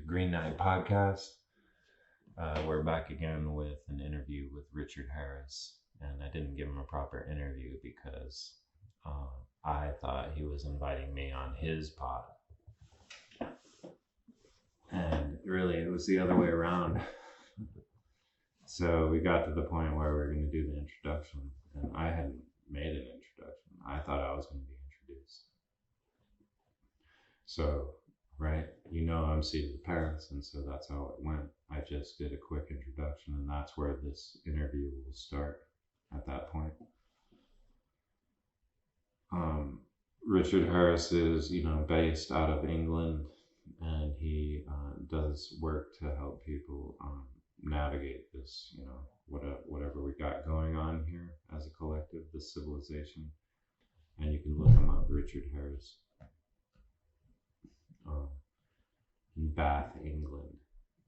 GreenKnight podcast. We're back again with an interview with Richard Harris, and I didn't give him a proper interview because I thought he was inviting me on his pod, and really it was the other way around. So we got to the point where we were going to do the introduction, and I hadn't made an introduction. I thought I was going to be introduced. So, right, I'm seated in Paris, and so that's how it went. I just did a quick introduction, and that's where this interview will start at that point. Richard Harris is, based out of England, and he does work to help people navigate this, whatever we got going on here as a collective, this civilization. And you can look him up, Richard Harris, in Bath, England.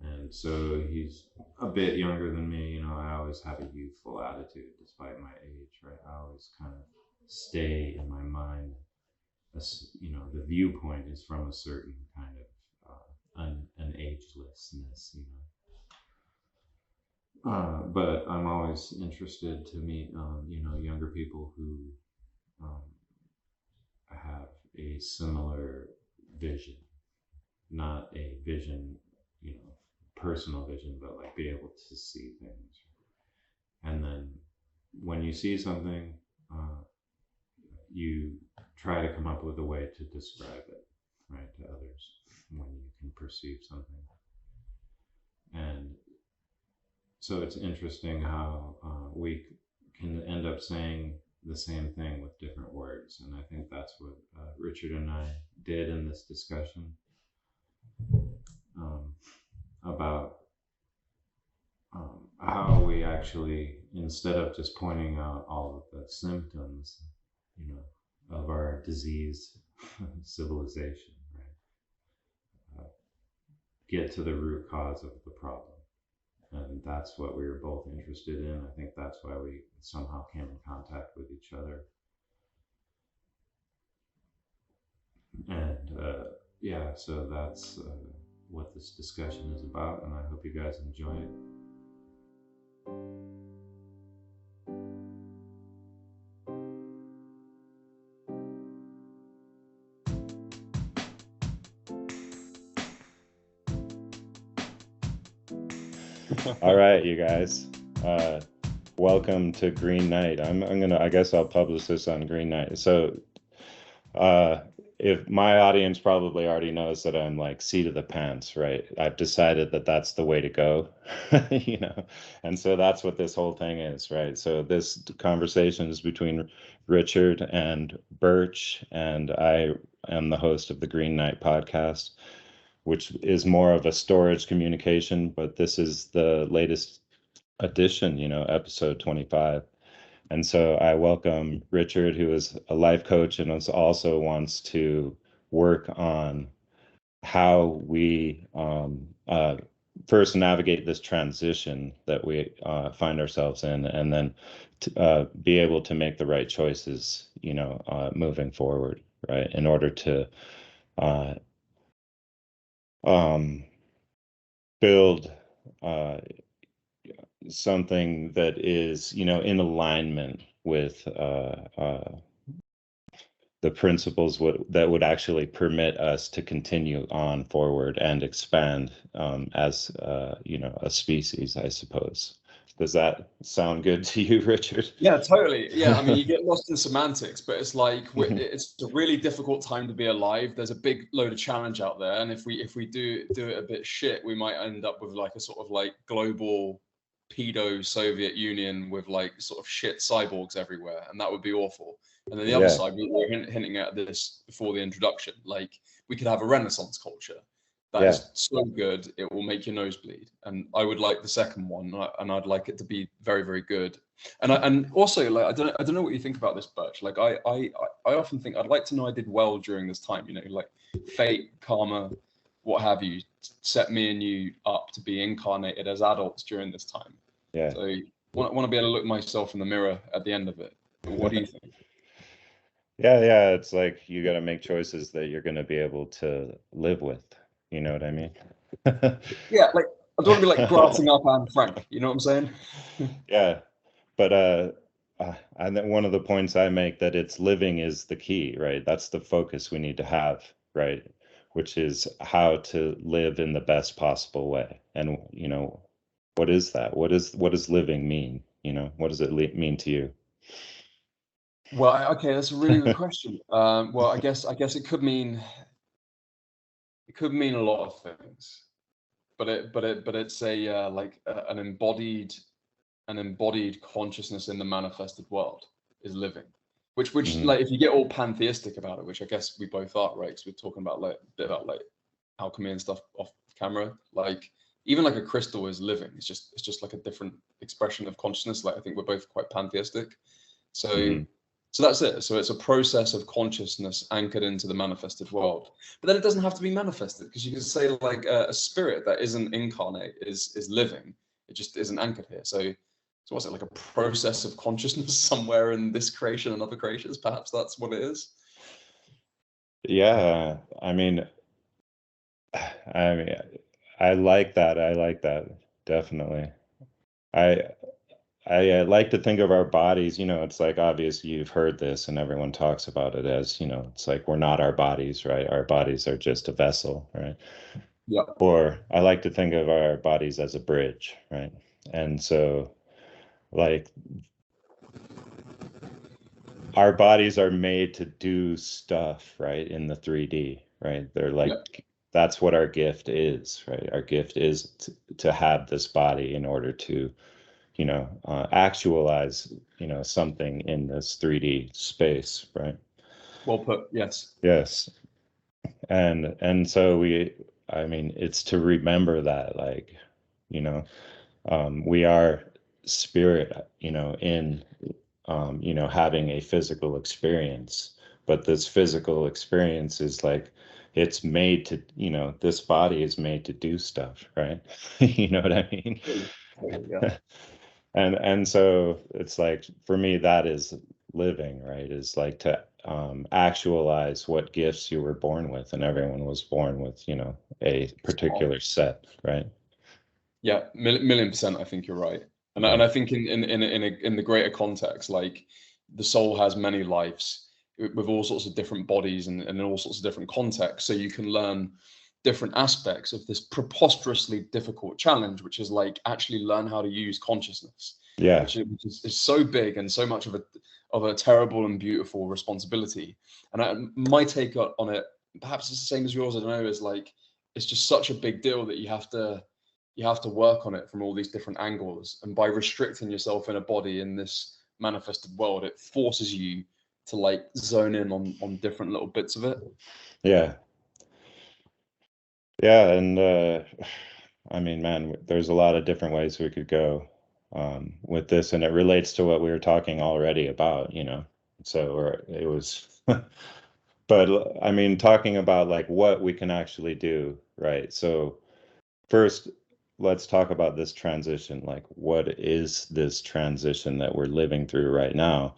And so he's a bit younger than me. I always have a youthful attitude despite my age, right? I always kind of stay in my mind, the viewpoint is from a certain kind of an agelessness, but I'm always interested to meet, younger people who have a similar vision, not a vision, personal vision, but like be able to see things. And then when you see something, you try to come up with a way to describe it, right, to others when you can perceive something. And so it's interesting how we can end up saying the same thing with different words. And I think that's what Richard and I did in this discussion about how we actually, instead of just pointing out all of the symptoms, of our diseased civilization, right? Get to the root cause of the problem. And that's what we were both interested in. I think that's why we somehow came in contact with each other. And so that's what this discussion is about, and I hope you guys enjoy it. All right, you guys. Welcome to GreenKnight. I guess I'll publish this on GreenKnight. So if my audience probably already knows that I'm like seat of the pants, right? I've decided that that's the way to go, and so that's what this whole thing is, right? So this conversation is between Richard and Birch, and I am the host of the GreenKnight podcast, which is more of a storage communication, but this is the latest edition, episode 25. And so I welcome Richard, who is a life coach and also wants to work on how we first navigate this transition that we find ourselves in, and then be able to make the right choices, moving forward, right, in order to build something that is, in alignment with the principles that would actually permit us to continue on forward and expand as a species, I suppose. Does that sound good to you, Richard? Yeah, totally. Yeah, I mean, you get lost in semantics, but it's like it's a really difficult time to be alive. There's a big load of challenge out there, and if we do it a bit shit, we might end up with like a sort of like global pedo Soviet Union with like sort of shit cyborgs everywhere, and that would be awful. And then the other side, we were hinting at this before the introduction, like we could have a Renaissance culture. That is so good, it will make your nose bleed. And I would like the second one, and I'd like it to be very, very good. And also, like, I don't know what you think about this, Birch. Like, I often think I'd like to know I ddid well during this time. Like fate, karma, what have you, set me and you up to be incarnated as adults during this time. Yeah. So I want to be able to look myself in the mirror at the end of it. What do you think? Yeah. It's like you got to make choices that you're going to be able to live with. You know what I mean? Yeah, like I don't want to be like grassing up Anne Frank. You know what I'm saying? Yeah, but and then one of the points I make that it's living is the key, right? That's the focus we need to have, right? Which is how to live in the best possible way. And what is that? What does living mean? What does it mean to you? Well, okay, that's a really good question. Well, I guess it could mean a lot of things, but it's like an embodied consciousness in the manifested world is living. Which Mhm. like if you get all pantheistic about it, which I guess we both are, right? Because we're talking about like a bit about like alchemy and stuff off camera. Like even like a crystal is living. It's just like a different expression of consciousness. Like I think we're both quite pantheistic. So Mhm. so that's it. So it's a process of consciousness anchored into the manifested world. But then it doesn't have to be manifested because you can say like a spirit that isn't incarnate is living. It just isn't anchored here. So what's it like a process of consciousness somewhere in this creation and other creations? Perhaps that's what it is. Yeah, I mean, I like that. I like that. Definitely. I I like to think of our bodies, it's like obviously you've heard this and everyone talks about it as, it's like we're not our bodies, right? Our bodies are just a vessel, right? Yeah. Or I like to think of our bodies as a bridge, right? And so, like, our bodies are made to do stuff, right, in the 3D, right? They're Yeah. like, that's what our gift is, right? Our gift is to have this body in order to actualize, something in this 3D space, right? Well put. Yes. Yes. And so I mean, it's to remember that, like, you know, we are spirit, in, having a physical experience, but this physical experience is like, it's made to, this body is made to do stuff, right? You know what I mean? Totally. Totally, yeah. And so it's like for me that is living, right? Is like to actualize what gifts you were born with, and everyone was born with, a Spot on. particular set, right? Yeah, million percent. I think you're right, and I, Yeah. and I think in the greater context, like the soul has many lives with all sorts of different bodies and in all sorts of different contexts, so you can learn different aspects of this preposterously difficult challenge, which is like actually learn how to use consciousness, Yeah. which is so big and so much of a terrible and beautiful responsibility. And my take on it, perhaps it's the same as yours. I don't know. Is like it's just such a big deal that you have to work on it from all these different angles. And by restricting yourself in a body in this manifested world, it forces you to like zone in on different little bits of it. Yeah. Yeah. And I mean, man, there's a lot of different ways we could go with this, and it relates to what we were talking already about, so or it was but I mean, talking about like what we can actually do, right? So first, let's talk about this transition. Like, what is this transition that we're living through right now?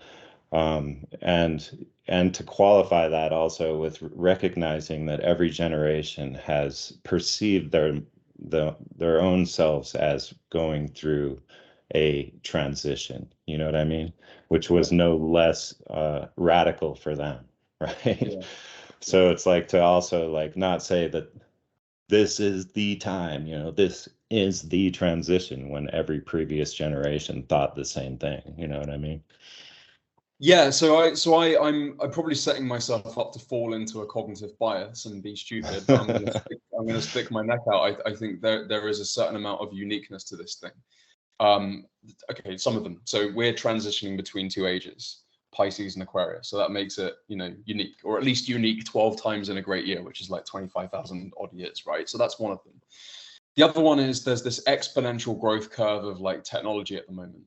And to qualify that also with recognizing that every generation has perceived their own selves as going through a transition. You know what I mean? Which Yeah, was no less radical for them, right? yeah, yeah. So it's like to also like not say that this is the time, this is the transition when every previous generation thought the same thing. You know what I mean? Yeah, I'm probably setting myself up to fall into a cognitive bias and be stupid, but I'm gonna stick my neck out. I think there is a certain amount of uniqueness to this thing. Um, okay, some of them. So we're transitioning between two ages, Pisces and Aquarius. So that makes it, unique, or at least unique 12 times in a great year, which is like 25,000 odd years, right? So that's one of them. The other one is there's this exponential growth curve of like technology at the moment,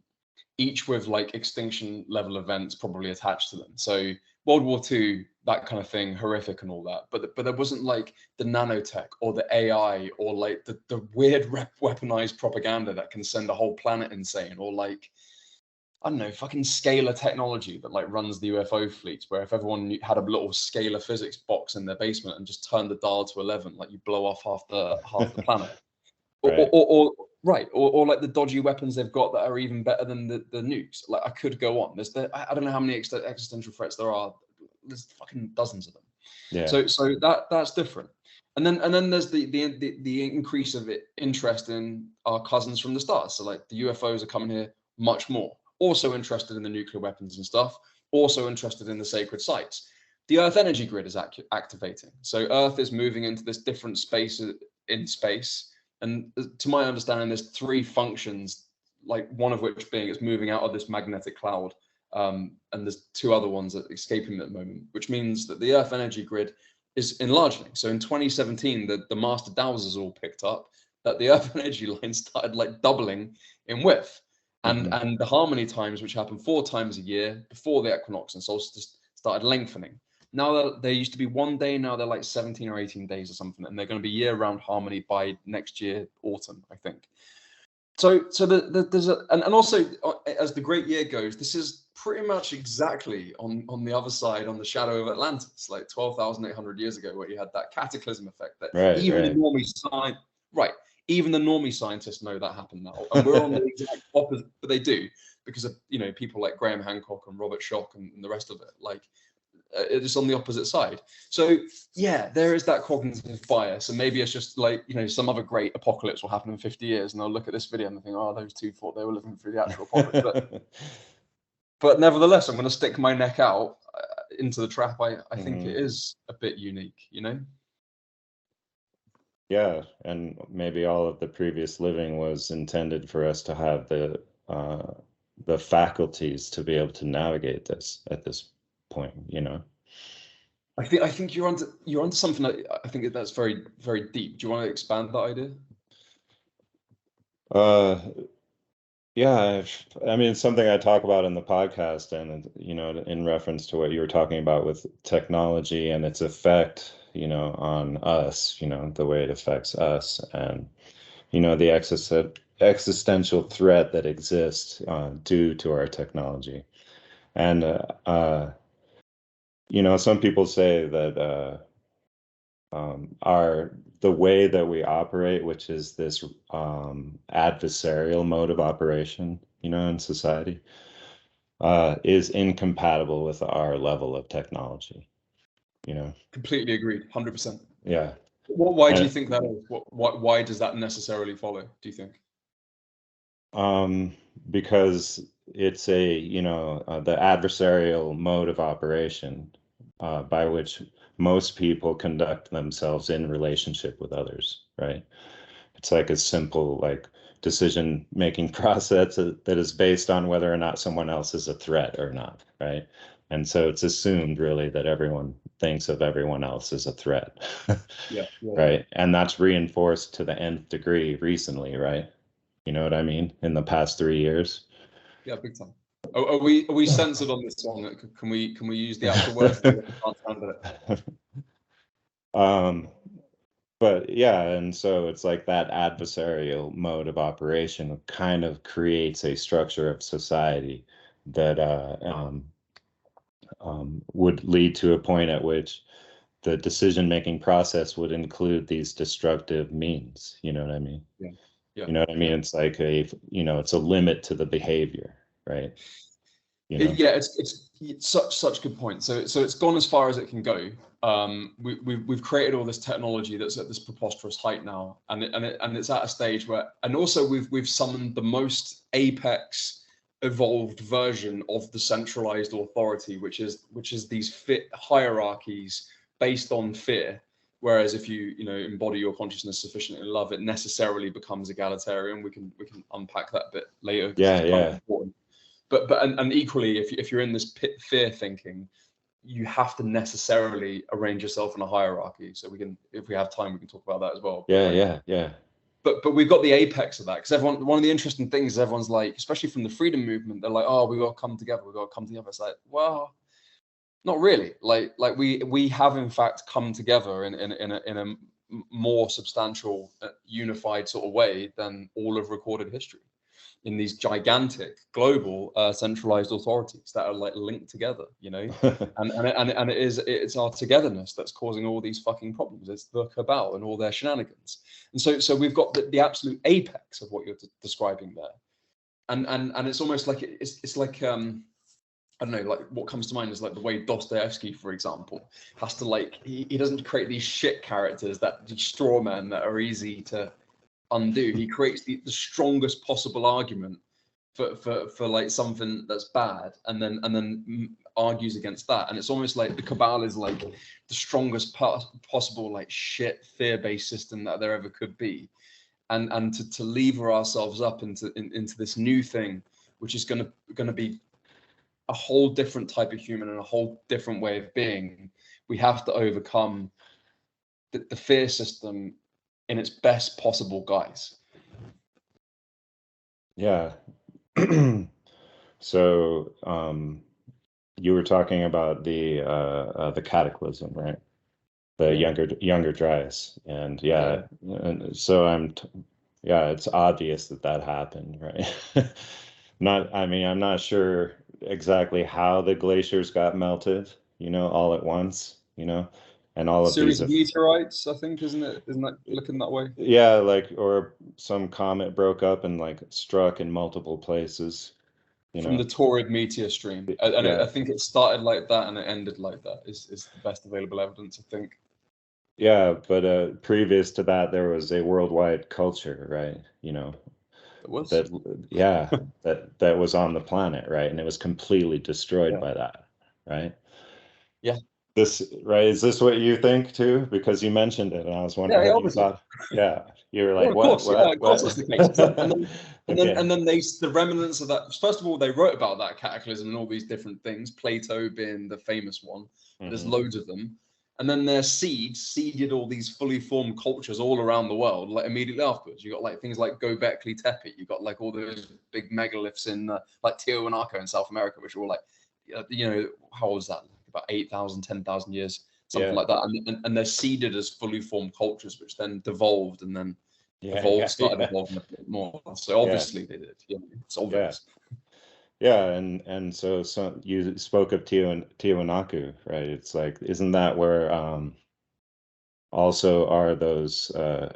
each with like extinction level events probably attached to them. So World War II, that kind of thing, horrific and all that. But there wasn't like the nanotech or the AI or like the weird weaponized propaganda that can send a whole planet insane, or like I don't know, fucking scalar technology that like runs the UFO fleet, where if everyone had a little scalar physics box in their basement and just turned the dial to 11, like you blow off half the planet. Right. Or like the dodgy weapons they've got that are even better than the nukes. Like I could go on. I don't know how many existential threats there are. There's fucking dozens of them. Yeah. So that's different. And then there's the increase of interest in our cousins from the stars. So like the UFOs are coming here much more. Also interested in the nuclear weapons and stuff. Also interested in the sacred sites. The Earth energy grid is activating. So Earth is moving into this different space in space. And to my understanding, there's three functions, like one of which being it's moving out of this magnetic cloud. And there's two other ones that are escaping at the moment, which means that the Earth energy grid is enlarging. So in 2017, the master dowsers all picked up that the Earth energy line started like doubling in width. And the harmony times, which happen 4 times a year before the equinox and solstice, started lengthening. Now they used to be 1 day, now they're like 17 or 18 days or something, and they're going to be year-round harmony by next year autumn, I think. So there's and also as the great year goes, this is pretty much exactly on the other side, on the shadow of Atlantis, like 12,800 years ago, where you had that cataclysm effect that even the normie scientists know that happened now, and we're on the exact opposite, but they do, because of people like Graham Hancock and Robert Schoch and the rest of it. Like it's on the opposite side. So yeah, there is that cognitive bias, and maybe it's just like some other great apocalypse will happen in 50 years, and they'll look at this video and think, oh, those two thought they were living through the actual apocalypse. But nevertheless, I'm going to stick my neck out into the trap. I think it is a bit unique, Yeah, and maybe all of the previous living was intended for us to have the faculties to be able to navigate this at this point, I think you're onto something that I think that's very, very deep. Do you want to expand that idea? Yeah, I mean, it's something I talk about in the podcast, and in reference to what you were talking about with technology and its effect, on us, the way it affects us, and the existential threat that exists due to our technology. And some people say that the way that we operate, which is this adversarial mode of operation, in society, is incompatible with our level of technology. Completely agreed, 100%. Yeah. Why do you think that is? Why does that necessarily follow, do you think? Because it's the adversarial mode of operation by which most people conduct themselves in relationship with others, right? It's like a simple decision-making process that is based on whether or not someone else is a threat or not, right? And so it's assumed really that everyone thinks of everyone else as a threat. Yeah. Right. And that's reinforced to the nth degree recently, right? You know what I mean? In the past 3 years. Yeah, big time. Are we censored on this one? Can we use the actual words? But yeah, and so it's like that adversarial mode of operation kind of creates a structure of society that would lead to a point at which the decision-making process would include these destructive means. You know what I mean? Yeah. You know what I mean? It's like it's a limit to the behavior, right? Yeah, it's such good point. So it's gone as far as it can go. We've created all this technology that's at this preposterous height now, and it's at a stage where, and also we've summoned the most apex evolved version of the centralized authority, which is these hierarchies based on fear. Whereas if you embody your consciousness sufficiently in love, it necessarily becomes egalitarian. We can unpack that a bit later. Yeah, it's yeah. Important. But equally, if you're in this fear thinking, you have to necessarily arrange yourself in a hierarchy. So we can, if we have time, we can talk about that as well. Yeah. But we've got the apex of that, because one of the interesting things is everyone's like, especially from the freedom movement, they're like, oh, we got to come together. It's like, well, not really. Like we have in fact come together in a more substantial, unified sort of way than all of recorded history. in these gigantic global centralized authorities that are like linked together, you know, and it's our togetherness that's causing all these fucking problems. It's the cabal and all their shenanigans. And so we've got the absolute apex of what you're describing there, and it's almost like it's like I don't know, like what comes to mind is like the way Dostoevsky, for example, has to like he doesn't create these shit characters that these straw men that are easy to undo. He creates the strongest possible argument for like something that's bad, and then argues against that. And it's almost like the cabal is like the strongest possible like shit fear-based system that there ever could be, and to lever ourselves up into this new thing, which is gonna be a whole different type of human and a whole different way of being. We have to overcome the fear system in its best possible guise. Yeah. So you were talking about the cataclysm, right? The younger Dryas, and and so it's obvious that happened, right? I'm not sure exactly how the glaciers got melted, all at once, and all of Series these of meteorites, I think, isn't it? Isn't that looking that way? Yeah, like, or some comet broke up and like struck in multiple places, From the Taurid meteor stream, and I think it started like that and it ended like that. Is the best available evidence, I think. Yeah, but previous to that, there was a worldwide culture, right? It was. That was on the planet, right? And it was completely destroyed by that, right? Yeah. Is this what you think too? Because you mentioned it, and I was wondering what you thought. Yeah, you were like, of what? Course, what? of course, that's the case. And then the remnants of that. First of all, they wrote about that cataclysm and all these different things. Plato being the famous one. There's loads of them. And then their seeded all these fully formed cultures all around the world. Like immediately afterwards, you got like things like Göbekli Tepe. You got like all those big megaliths in like Tiwanaku in South America, which are all like, how old is that? About 8,000, 10,000 years, something like that. And they're seeded as fully formed cultures, which then devolved and then started evolving a bit more. So obviously they did. It's obvious. Yeah, and so you spoke of Tiwanaku, right? It's like, isn't that where also are those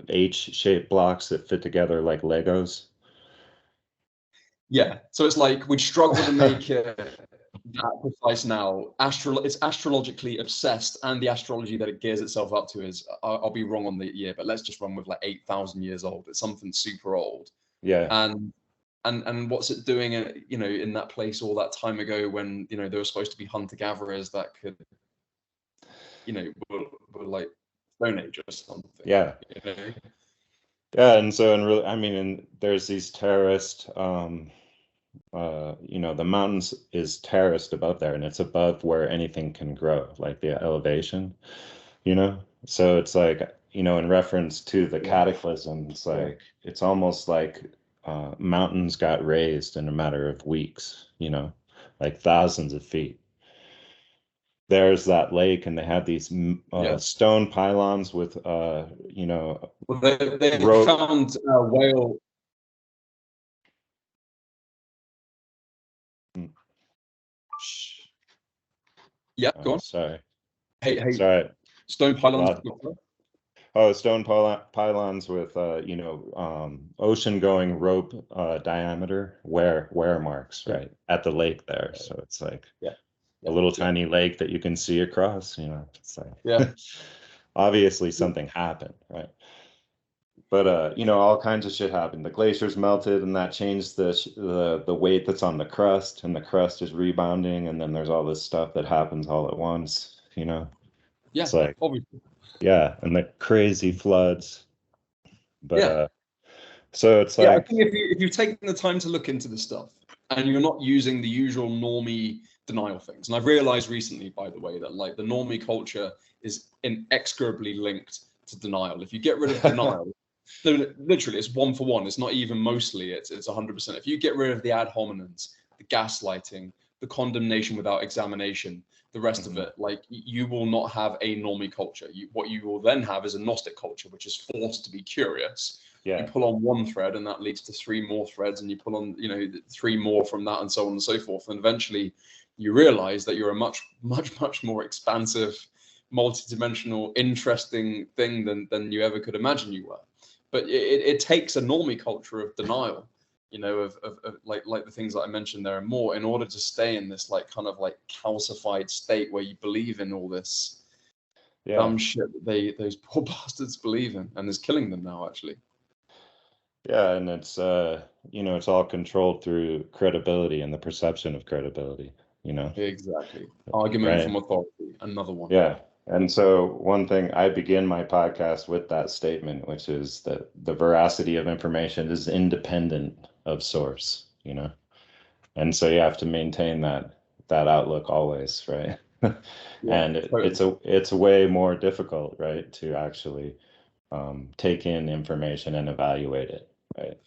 H-shaped blocks that fit together like Legos? Yeah, so it's like we'd struggle to make it that precise now. It's astrologically obsessed, and the astrology that it gears itself up to is, I'll be wrong on the year, but let's just run with like 8,000 years old. It's something super old. Yeah. And what's it doing, in that place all that time ago when, there were supposed to be hunter-gatherers that could, were like Stone Age or something. Yeah. Yeah, and so, and there's these terraced, the mountains is terraced above there, and it's above where anything can grow, like the elevation, So it's like, in reference to the cataclysm, it's like, it's almost like mountains got raised in a matter of weeks, like thousands of feet. There's that lake, and they have these stone pylons with, Well, they found a whale. Yeah, go on. Sorry. Hey, sorry. Stone pylons. Stone pylons with, ocean-going rope diameter wear marks, right, at the lake there. So it's like a little tiny lake that you can see across. It's like obviously something happened, right? But all kinds of shit happened. The glaciers melted, and that changed the weight that's on the crust, and the crust is rebounding, and then there's all this stuff that happens all at once. Yeah, it's like obviously. Yeah, and the crazy floods. But so it's like, I think if you've taken the time to look into this stuff and you're not using the usual normie denial things, and I've realized recently, by the way, that like the normie culture is inexorably linked to denial. If you get rid of denial, literally it's one for one. It's not even mostly, it's 100%. If you get rid of the ad hominems, the gaslighting, the condemnation without examination, the rest of it, like, you will not have a normie culture. What you will then have is a Gnostic culture, which is forced to be curious, You pull on one thread and that leads to 3 more threads, and you pull on, 3 more from that, and so on and so forth. And eventually you realize that you're a much more expansive, multidimensional, interesting thing than you ever could imagine you were. But it takes a normie culture of denial, of like the things that I mentioned there and more, in order to stay in this like kind of like calcified state where you believe in all this dumb shit that those poor bastards believe in, and is killing them now, actually. Yeah, and it's it's all controlled through credibility and the perception of credibility, Exactly. Argument right? from authority, another one. Yeah. And so one thing, I begin my podcast with that statement, which is that the veracity of information is independent of source, And so you have to maintain that outlook always, right? Yeah, And totally. it's way more difficult, right, to actually take in information and evaluate it, right?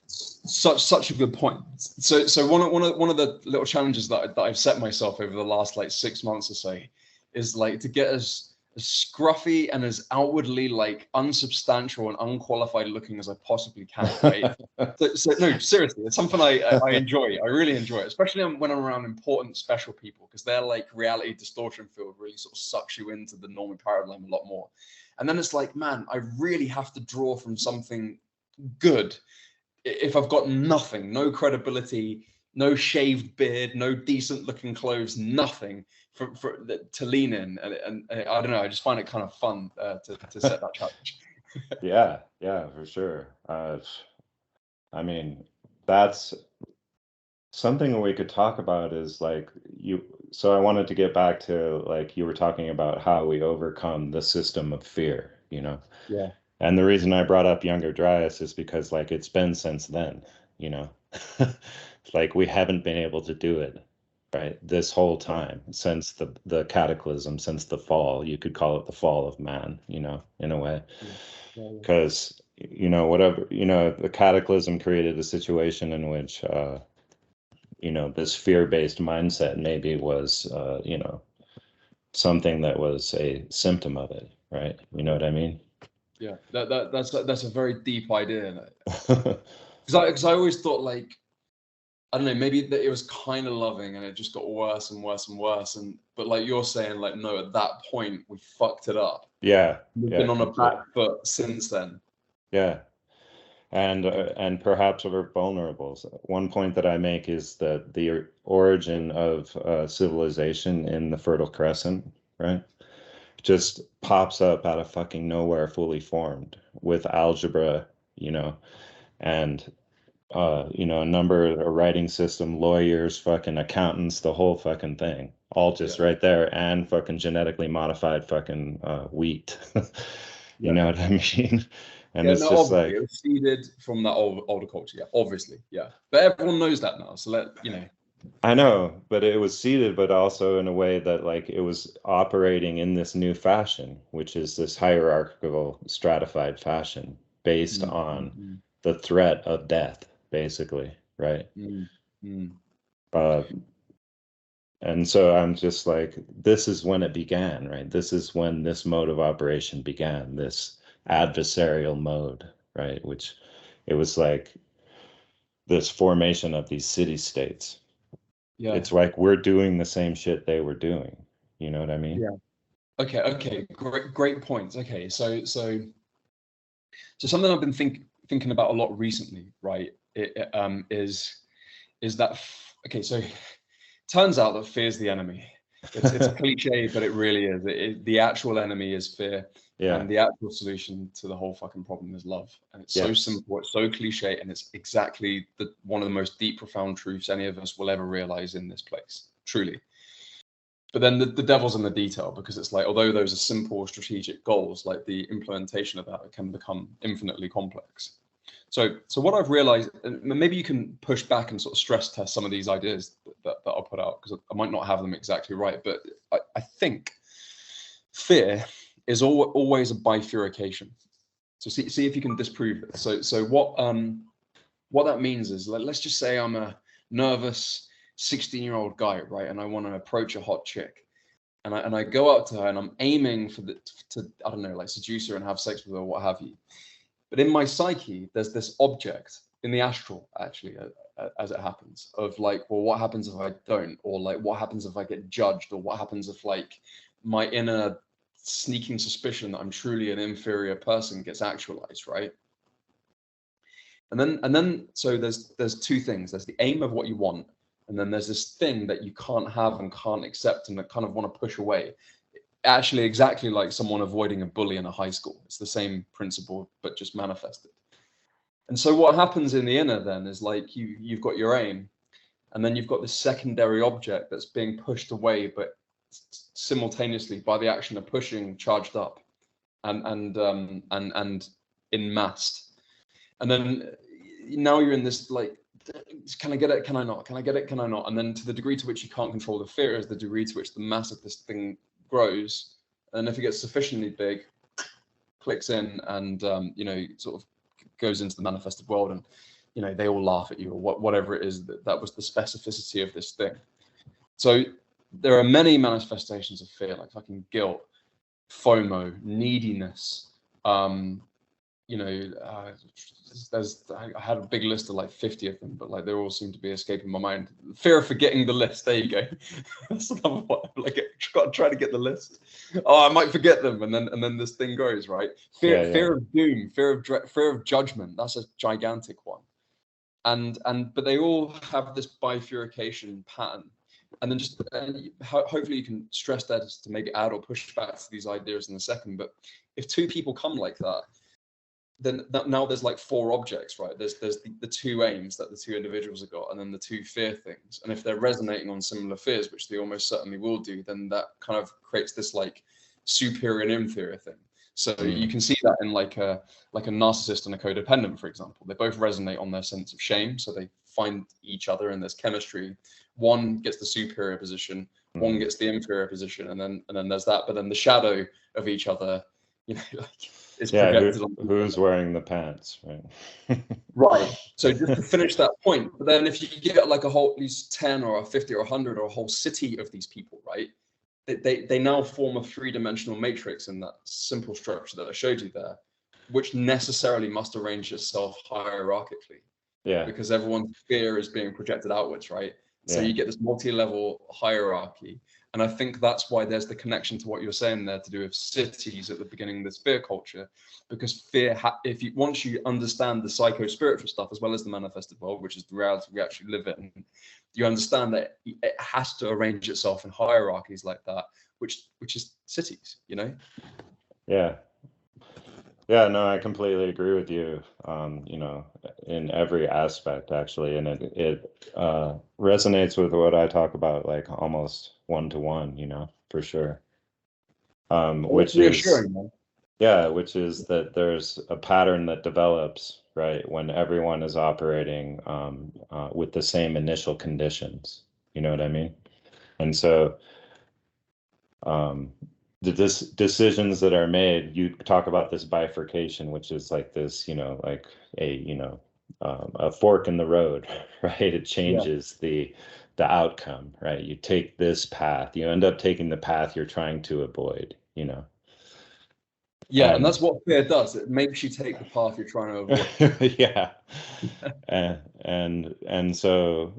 Such a good point. So one of the little challenges that I've set myself over the last like 6 months or so is like to get as scruffy and as outwardly like unsubstantial and unqualified looking as I possibly can, right? So no, seriously, it's something I enjoy. I really enjoy it, especially when I'm around important, special people, because their like reality distortion field really sort of sucks you into the normal paradigm a lot more. And then it's like, man, I really have to draw from something good if I've got nothing, no credibility, no shaved beard, no decent looking clothes, nothing to lean in. And I don't know, I just find it kind of fun to set that challenge. Yeah, for sure. I mean, that's something we could talk about is like so I wanted to get back to like you were talking about how we overcome the system of fear, Yeah. And the reason I brought up Younger Dryas is because like it's been since then, you know. Like we haven't been able to do it, right? This whole time since the cataclysm, since the fall, you could call it the fall of man, in a way. Yeah. Because whatever, the cataclysm created a situation in which this fear-based mindset maybe was something that was a symptom of it, right? You know what I mean? Yeah, that's a very deep idea. Because I always thought like, I don't know, maybe that it was kind of loving and it just got worse and worse and worse. But like you're saying, like, no, at that point we fucked it up. Yeah, We've yeah, been on a complete. back foot since then. Yeah, and perhaps we're vulnerable. So one point that I make is that the origin of civilization in the Fertile Crescent, right, just pops up out of fucking nowhere, fully formed with algebra, and a writing system, lawyers, fucking accountants, the whole fucking thing, all just Yeah. right there, and fucking genetically modified fucking wheat. You Yeah. know what I mean? And Yeah, it's no, just obviously like, it was seeded from that older culture. Yeah, obviously, yeah. But everyone knows that now. So I know, but it was seeded, but also in a way that like it was operating in this new fashion, which is this hierarchical, stratified fashion based Mm, on mm, the threat of death, basically, right? mm, mm. Uh, and so I'm just like, this is when it began, right? This is when this mode of operation began, this adversarial mode, right? Which it was like this formation of these city states. Yeah, It's like we're doing the same shit they were doing. You know what I mean? yeah. Okay. Great points. Okay, so something I've been thinking about a lot recently, right? Is that okay? So turns out that fear is the enemy. It's a cliche, but it really is. The actual enemy is fear, Yeah. and the actual solution to the whole fucking problem is love. And it's so Yes. simple, it's so cliche, and it's exactly one of the most deep, profound truths any of us will ever realize in this place. Truly. But then the devil's in the detail, because it's like, although those are simple strategic goals, like the implementation of that can become infinitely complex. So what I've realized, and maybe you can push back and sort of stress test some of these ideas that I'll put out, because I might not have them exactly right, but I think fear is always a bifurcation. So see if you can disprove it. So what that means is, let's just say I'm a nervous 16-year-old guy, right, and I want to approach a hot chick, and I go up to her and I'm aiming to I don't know, like seduce her and have sex with her, what have you. But in my psyche, there's this object in the astral, actually, as it happens, of like, well, what happens if I don't? Or like, what happens if I get judged? Or what happens if like my inner sneaking suspicion that I'm truly an inferior person gets actualized, right? And then so there's two things. There's the aim of what you want, and then there's this thing that you can't have and can't accept and that kind of want to push away. Actually, exactly like someone avoiding a bully in a high school. It's the same principle, but just manifested. And so what happens in the inner then is like you've got your aim, and then you've got this secondary object that's being pushed away, but simultaneously by the action of pushing, charged up and in massed. And then now you're in this like, can I get it? Can I not? Can I get it? Can I not? And then to the degree to which you can't control the fear is the degree to which the mass of this thing grows. And if it gets sufficiently big, clicks in and sort of goes into the manifested world, and they all laugh at you or whatever it is that was the specificity of this thing. So there are many manifestations of fear, like fucking guilt, FOMO, neediness. I had a big list of like 50 of them, but like they all seem to be escaping my mind. Fear of forgetting the list. There you go. That's another one. Like, got to try to get the list. Oh, I might forget them, and then this thing goes right. Fear of doom, fear of judgment. That's a gigantic one. But they all have this bifurcation pattern. And then just hopefully you can stress that just to maybe add or push back to these ideas in a second. But if two people come like that, then now there's like four objects, right? There's the two aims that the two individuals have got, and then the two fear things. And if they're resonating on similar fears, which they almost certainly will do, then that kind of creates this like superior and inferior thing. So you can see that in like a narcissist and a codependent, for example. They both resonate on their sense of shame, so they find each other and there's chemistry. One gets the superior position, one gets the inferior position, and then there's that. But then the shadow of each other, like, is projected on who's wearing the pants, right? Right. So just to finish that point, but then if you get like a whole at least 10 or a 50 or 100 or a whole city of these people, right? They now form a three-dimensional matrix in that simple structure that I showed you there, which necessarily must arrange itself hierarchically. Yeah. Because everyone's fear is being projected outwards, right? So you get this multi-level hierarchy. And I think that's why there's the connection to what you're saying there to do with cities at the beginning of this fear culture, because fear, once you understand the psycho-spiritual stuff as well as the manifested world, which is the reality we actually live in, you understand that it has to arrange itself in hierarchies like that, which is cities, Yeah. Yeah, no, I completely agree with you, in every aspect, actually. And it resonates with what I talk about, like almost one-to-one, for sure. Which is that there's a pattern that develops, right, when everyone is operating with the same initial conditions. You know what I mean? And so the decisions that are made, you talk about this bifurcation, which is like this, like a fork in the road, right? It changes the outcome, right? You take this path, you end up taking the path you're trying to avoid, Yeah, and that's what fear does. It makes you take the path you're trying to avoid. Yeah. and so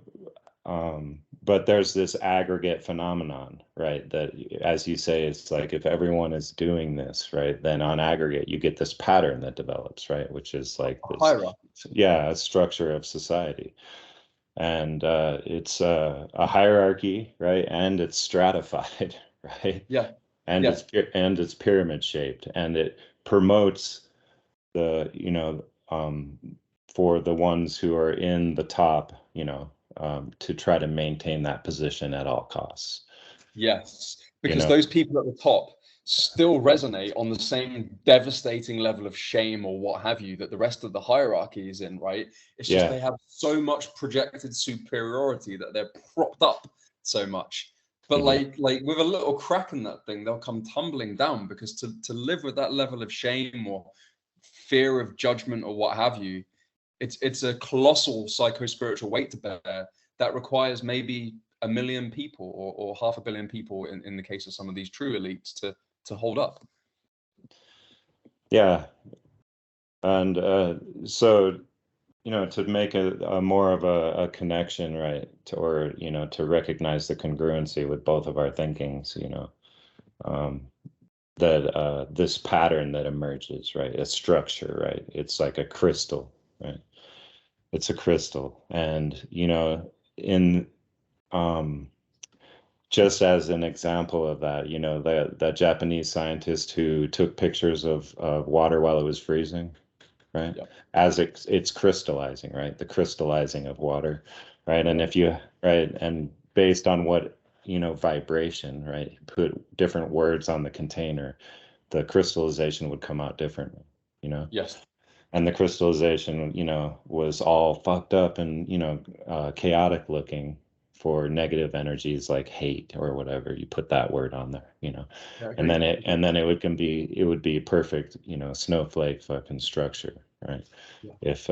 but there's this aggregate phenomenon, right? That, as you say, it's like if everyone is doing this, right, then on aggregate you get this pattern that develops, right, which is like this hierarchy. A structure of society. And it's a hierarchy, right? And it's stratified, right? Yeah. And it's pyramid shaped, and it promotes the, for the ones who are in the top, to try to maintain that position at all costs. Yes, because those people at the top still resonate on the same devastating level of shame or what have you that the rest of the hierarchy is in, right? It's just they have so much projected superiority that they're propped up so much. But like with a little crack in that thing, they'll come tumbling down, because to live with that level of shame or fear of judgment or what have you, it's a colossal psycho-spiritual weight to bear that requires maybe 1 million people or 500 million people in the case of some of these true elites to hold up. Yeah. And so, to make a more of a connection, right, or to recognize the congruency with both of our thinkings, um, that this pattern that emerges, right, a structure, right, it's like a crystal, right, it's a crystal, and in um, just as an example of that, that Japanese scientist who took pictures of water while it was freezing, right? Yeah. As it's crystallizing, right? The crystallizing of water, right? And Yeah. if you, right, and based on what, vibration, right? Put different words on the container, the crystallization would come out differently, you know? Yes. And the crystallization, was all fucked up and, chaotic looking for negative energies like hate or whatever. You put that word on there, Yeah. and then Agreed. it Agreed. and then it would be perfect, snowflake fucking structure, right? Yeah. If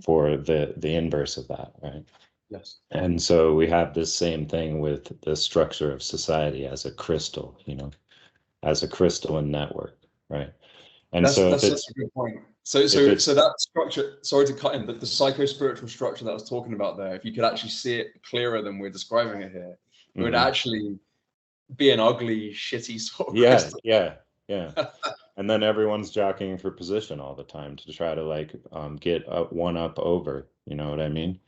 for the inverse of that, right? Yes. And so we have this same thing with the structure of society as a crystal, as a crystalline network, right? And so That's such a good point. So if so it's so that structure, sorry to cut in, but the psycho-spiritual structure that I was talking about there, if you could actually see it clearer than we're describing it here, it would mhm. actually be an ugly, shitty sort of Yeah, crystal. yeah, yeah. And then everyone's jockeying for position all the time to try to like get up one up over, you know what I mean?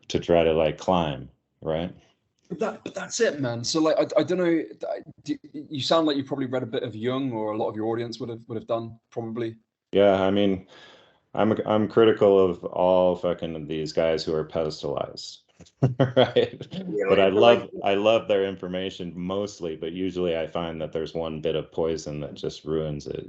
To try to like climb, right? But that's it, man. So like I don't know. You sound like you probably read a bit of Jung, or a lot of your audience would have done probably. Yeah, I mean, I'm critical of all fucking these guys who are pedestalized, right? But Really, but like, I love their information mostly, but usually I find that there's one bit of poison that just ruins it.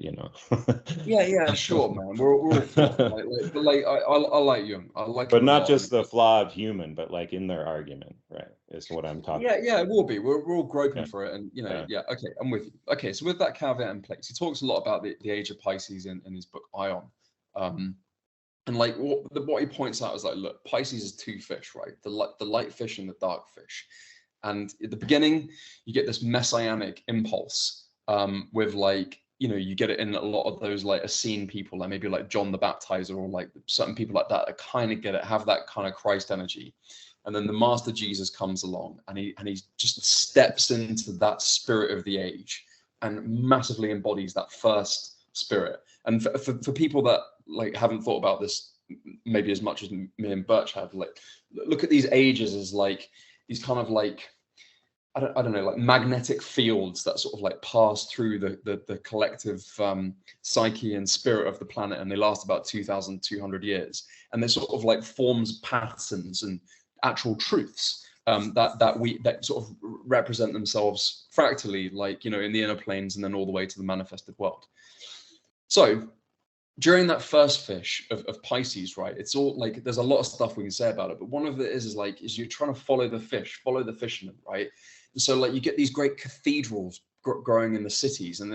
yeah, yeah, sure, man. We're all flawed, but like I like Jung. I like But him a not lot. just the flaw of human, but like in their argument, right? Is what I'm talking Yeah, yeah, it will be. We're all groping about. for it, and Yeah, yeah. Okay, I'm with you. Okay, so with that caveat in place, he talks a lot about the age of Pisces in his book Ion, um, and like what he points out is like, look, Pisces is two fish, right? The light fish and the dark fish, and at the beginning, you get this messianic impulse, with like, you get it in a lot of those like Essene people, like maybe like John the Baptizer, or like certain people like that kind of get it, have that kind of Christ energy. And then the Master Jesus comes along, and he just steps into that spirit of the age and massively embodies that first spirit. And for people that like haven't thought about this maybe as much as me and Birch have, like, look at these ages as like these kind of like, I don't know, like magnetic fields that sort of like pass through the collective psyche and spirit of the planet, and they last about 2,200 years, and they sort of like forms patterns and actual truths, that sort of represent themselves fractally, like, in the inner planes, and then all the way to the manifested world. So during that first fish of Pisces, right? It's all like, there's a lot of stuff we can say about it, but one of it is you're trying to follow the fish, follow the fisherman, right? And so like you get these great cathedrals growing in the cities, and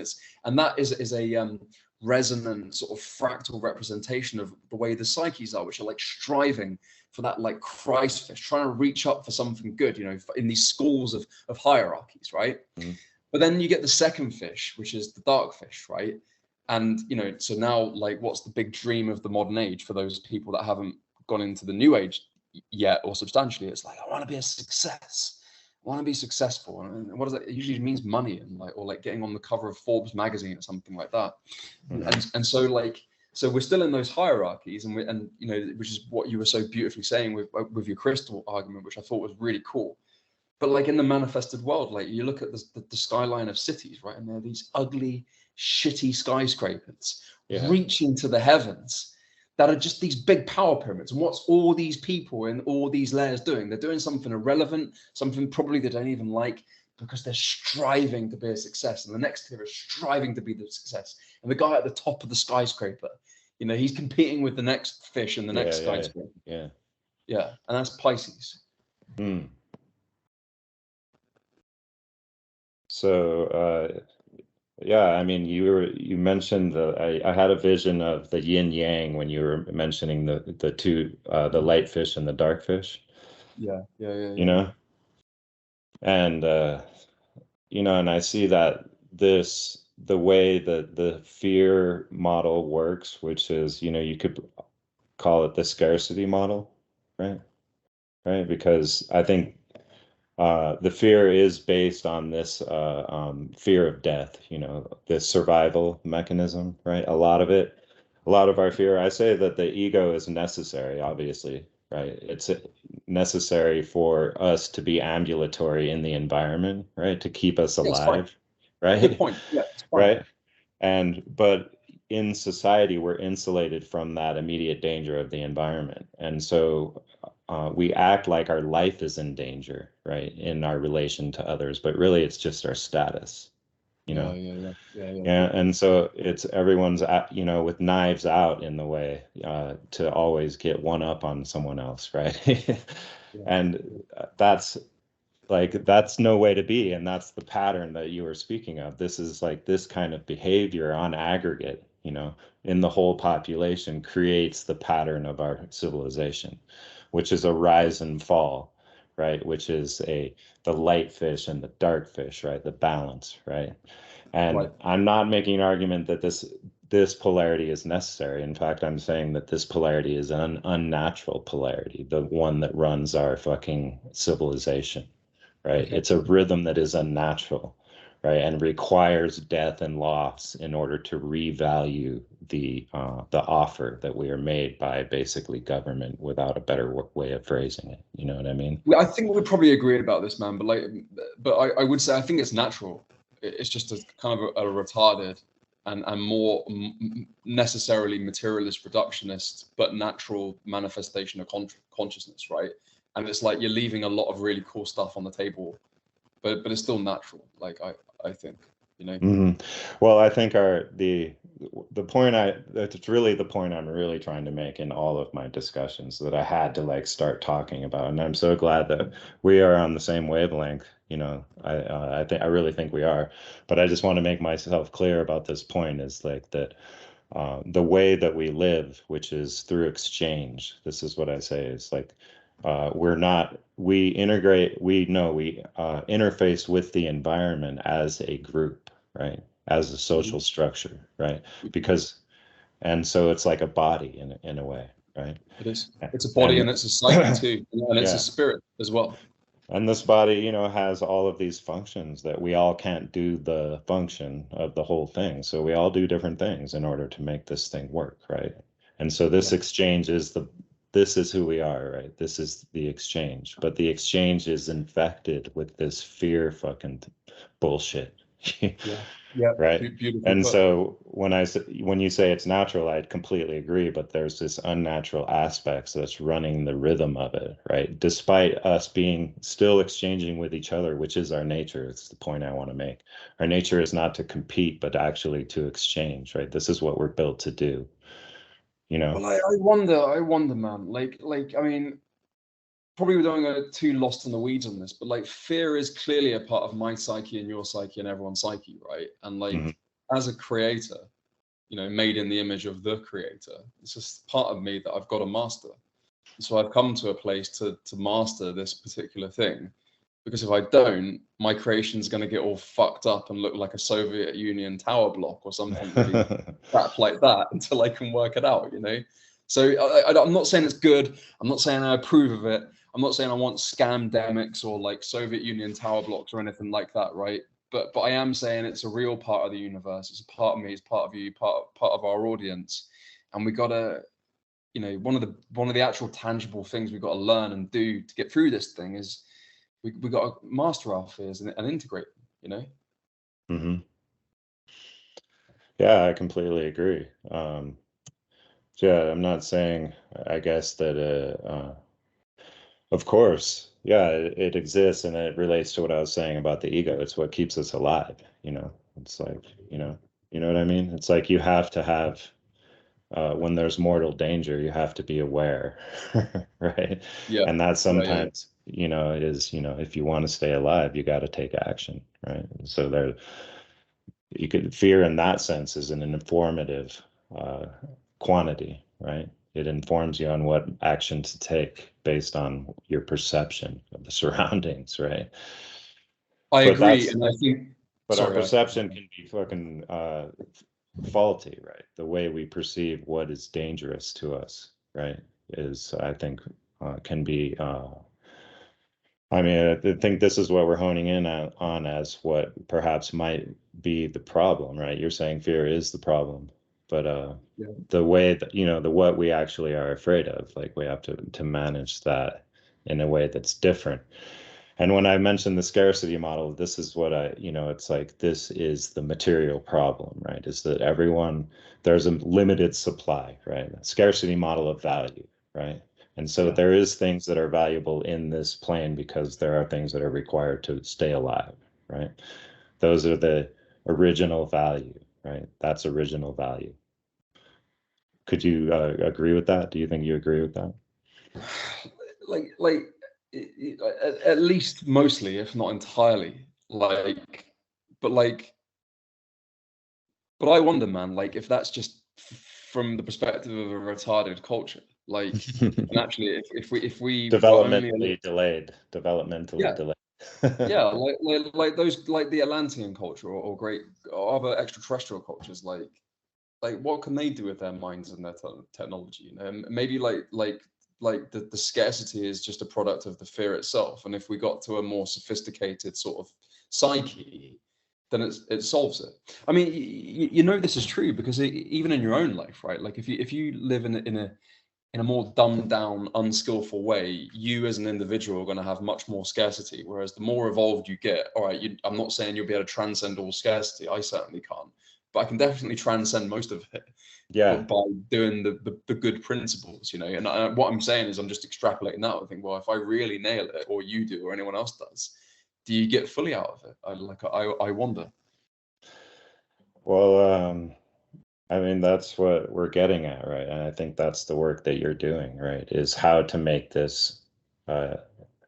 that is a resonant sort of fractal representation of the way the psyches are, which are like striving for that like Christ fish, trying to reach up for something good, in these schools of hierarchies, right? Mhm. But then you get the second fish, which is the dark fish, right? And so now, like, what's the big dream of the modern age for those people that haven't gone into the new age yet, or substantially? It's like, I want to be a success. I want to be successful. And what does that? It usually means money, and like, or like getting on the cover of Forbes magazine or something like that. Mhm. And so like, so we're still in those hierarchies, and which is what you were so beautifully saying with your crystal argument, which I thought was really cool. But like in the manifested world, like you look at the skyline of cities, right? And there are these ugly, shitty skyscrapers Yeah, reaching to the heavens that are just these big power pyramids. And what's all these people in all these layers doing? They're doing something irrelevant, something probably they don't even like, because they're striving to be a success. And the next tier is striving to be the success. And the guy at the top of the skyscraper, he's competing with the next fish in the yeah, next yeah, skyscraper. yeah. Yeah. And that's Pisces. Hmm. So, yeah, I mean, you mentioned I had a vision of the yin yang when you were mentioning the two the light fish and the dark fish, Yeah. Yeah. Yeah. you Yeah. know, and and I see that this. the way that the fear model works, which is, you could call it the scarcity model, right? Right? Because I think the fear is based on this fear of death, this survival mechanism, right? A lot of our fear, I say that the ego is necessary, obviously, right? It's necessary for us to be ambulatory in the environment, right? To keep us Yeah, it's fine. alive, Good right? point. Yeah, it's fine. Right? But in society, we're insulated from that immediate danger of the environment. And so we act like our life is in danger, right, in our relation to others, but really it's just our status, you Yeah, know? yeah, yeah, yeah, yeah, Yeah, yeah. and so it's everyone's, with knives out in the way to always get one up on someone else, right? Yeah, And that's that's no way to be, and that's the pattern that you were speaking of. This is like this kind of behavior on aggregate, in the whole population creates the pattern of our civilization, which is a rise and fall, right? Which is the light fish and the dark fish, right? The balance, right? And right. I'm not making an argument that this polarity is necessary. In fact, I'm saying that this polarity is an unnatural polarity, the one that runs our fucking civilization, right? Okay. It's a rhythm that is unnatural, right, and requires death and loss in order to revalue the offer that we are made by basically government, without a better way of phrasing it. You know what I mean? I think we probably agreed about this, man. But I would say I think it's natural. It's just a kind of a retarded and more necessarily materialist, reductionist, but natural manifestation of consciousness, right? And it's like you're leaving a lot of really cool stuff on the table, but it's still natural. Like I think, you know. Hmm. Well, I think the point that's really the point I'm really trying to make in all of my discussions, that I had to like start talking about, and I'm so glad that we are on the same wavelength. I really think we are, but I just want to make myself clear about this point, is like that the way that we live, which is through exchange. This is what I say is like we integrate, we interface with the environment as a group, right? As a Mhm. social structure, right? Because, and so it's like a body in a way, right? It is. It's a body And and it's a psyche too, and it's a yeah, spirit as well. and this body, has all of these functions that we all can't do the function of the whole thing. So we all do different things in order to make this thing work, right? And so Yeah. this exchange this is who we are, right? This is the exchange. But the exchange is infected with this fear fucking bullshit. Yeah. Yeah. Right? Beautifully And put. so when you say it's natural, I completely agree, but there's this unnatural aspects that's running the rhythm of it, right? Despite us being still exchanging with each other, which is our nature. It's the point I want to make. Our nature is not to compete, but actually to exchange, right? This is what we're built to do, you know? Well, I wonder, man. I mean, probably we don't get too lost in the weeds on this, but like fear is clearly a part of my psyche and your psyche and everyone's psyche, right? And Hmm. like as a creator, made in the image of the creator, it's just part of me that I've got to master. So I've come to a place to master this particular thing, because if I don't, my creation's going to get all fucked up and look like a Soviet Union tower block or something really crap like that until I can work it out, So I'm not saying it's good. I'm not saying I approve of it. I'm not saying I want scamdemics or like Soviet Union tower blocks or anything like that, right? But I am saying it's a real part of the universe. It's a part of me. It's part of you. Part of our audience, and we gotta, one of the actual tangible things we've got to learn and do to get through this thing is we got to master our fears and integrate them. Hmm. Yeah, I completely agree. Yeah, I'm not saying, I guess that of course, yeah, it exists, and it relates to what I was saying about the ego. It's what keeps us alive, It's like, you know what I mean? It's like you have to have, when there's mortal danger, you have to be aware, right? Yeah, And that yeah, yeah, yeah. sometimes, it is, if you want to stay alive, you got to take action, right? So you could fear in that sense is an informative uh, quantity, right? It informs you on what action to take based on your perception of the surroundings, right? I But agree, that's and I think. But our Sorry, perception can be fucking faulty, right? The way we perceive what is dangerous to us, right, is, I think, can be. I mean, I think this is what we're honing in on as what perhaps might be the problem, right? You're saying fear is the problem, but yeah, the way that, the what we actually are afraid of, like we have to manage that in a way that's different. And when I mentioned the scarcity model, this is what it's like, this is the material problem, right? Is that there's a limited supply, right? A scarcity model of value, right? And so yeah. there is things that are valuable in this plane because there are things that are required to stay alive, right? Those are the original value, right? That's original value. Could you agree with that? Do you think you agree with that? Like at least mostly, if not entirely. But but I wonder, man, like if that's just from the perspective of a retarded culture, and actually, if we were only, Developmentally yeah, delayed. yeah, like those, like the Atlantean culture, or great, or other extraterrestrial cultures, like what can they do with their minds and their technology? You know, and maybe the scarcity is just a product of the fear itself. And if we got to a more sophisticated sort of psyche, then it solves it. I mean, you know this is true because even in your own life, right? Like if you live in a more dumbed down, unskillful way, you as an individual are going to have much more scarcity. Whereas the more evolved you get, all right, I'm not saying you'll be able to transcend all scarcity. I certainly can't, but I can definitely transcend most of it. Yeah. But by doing the good principles, and what I'm saying is I'm just extrapolating that. I think, well, if I really nail it, or you do, or anyone else does, do you get fully out of it? I wonder. Well, I mean, that's what we're getting at, right? And I think that's the work that you're doing, right? Is how to make this uh,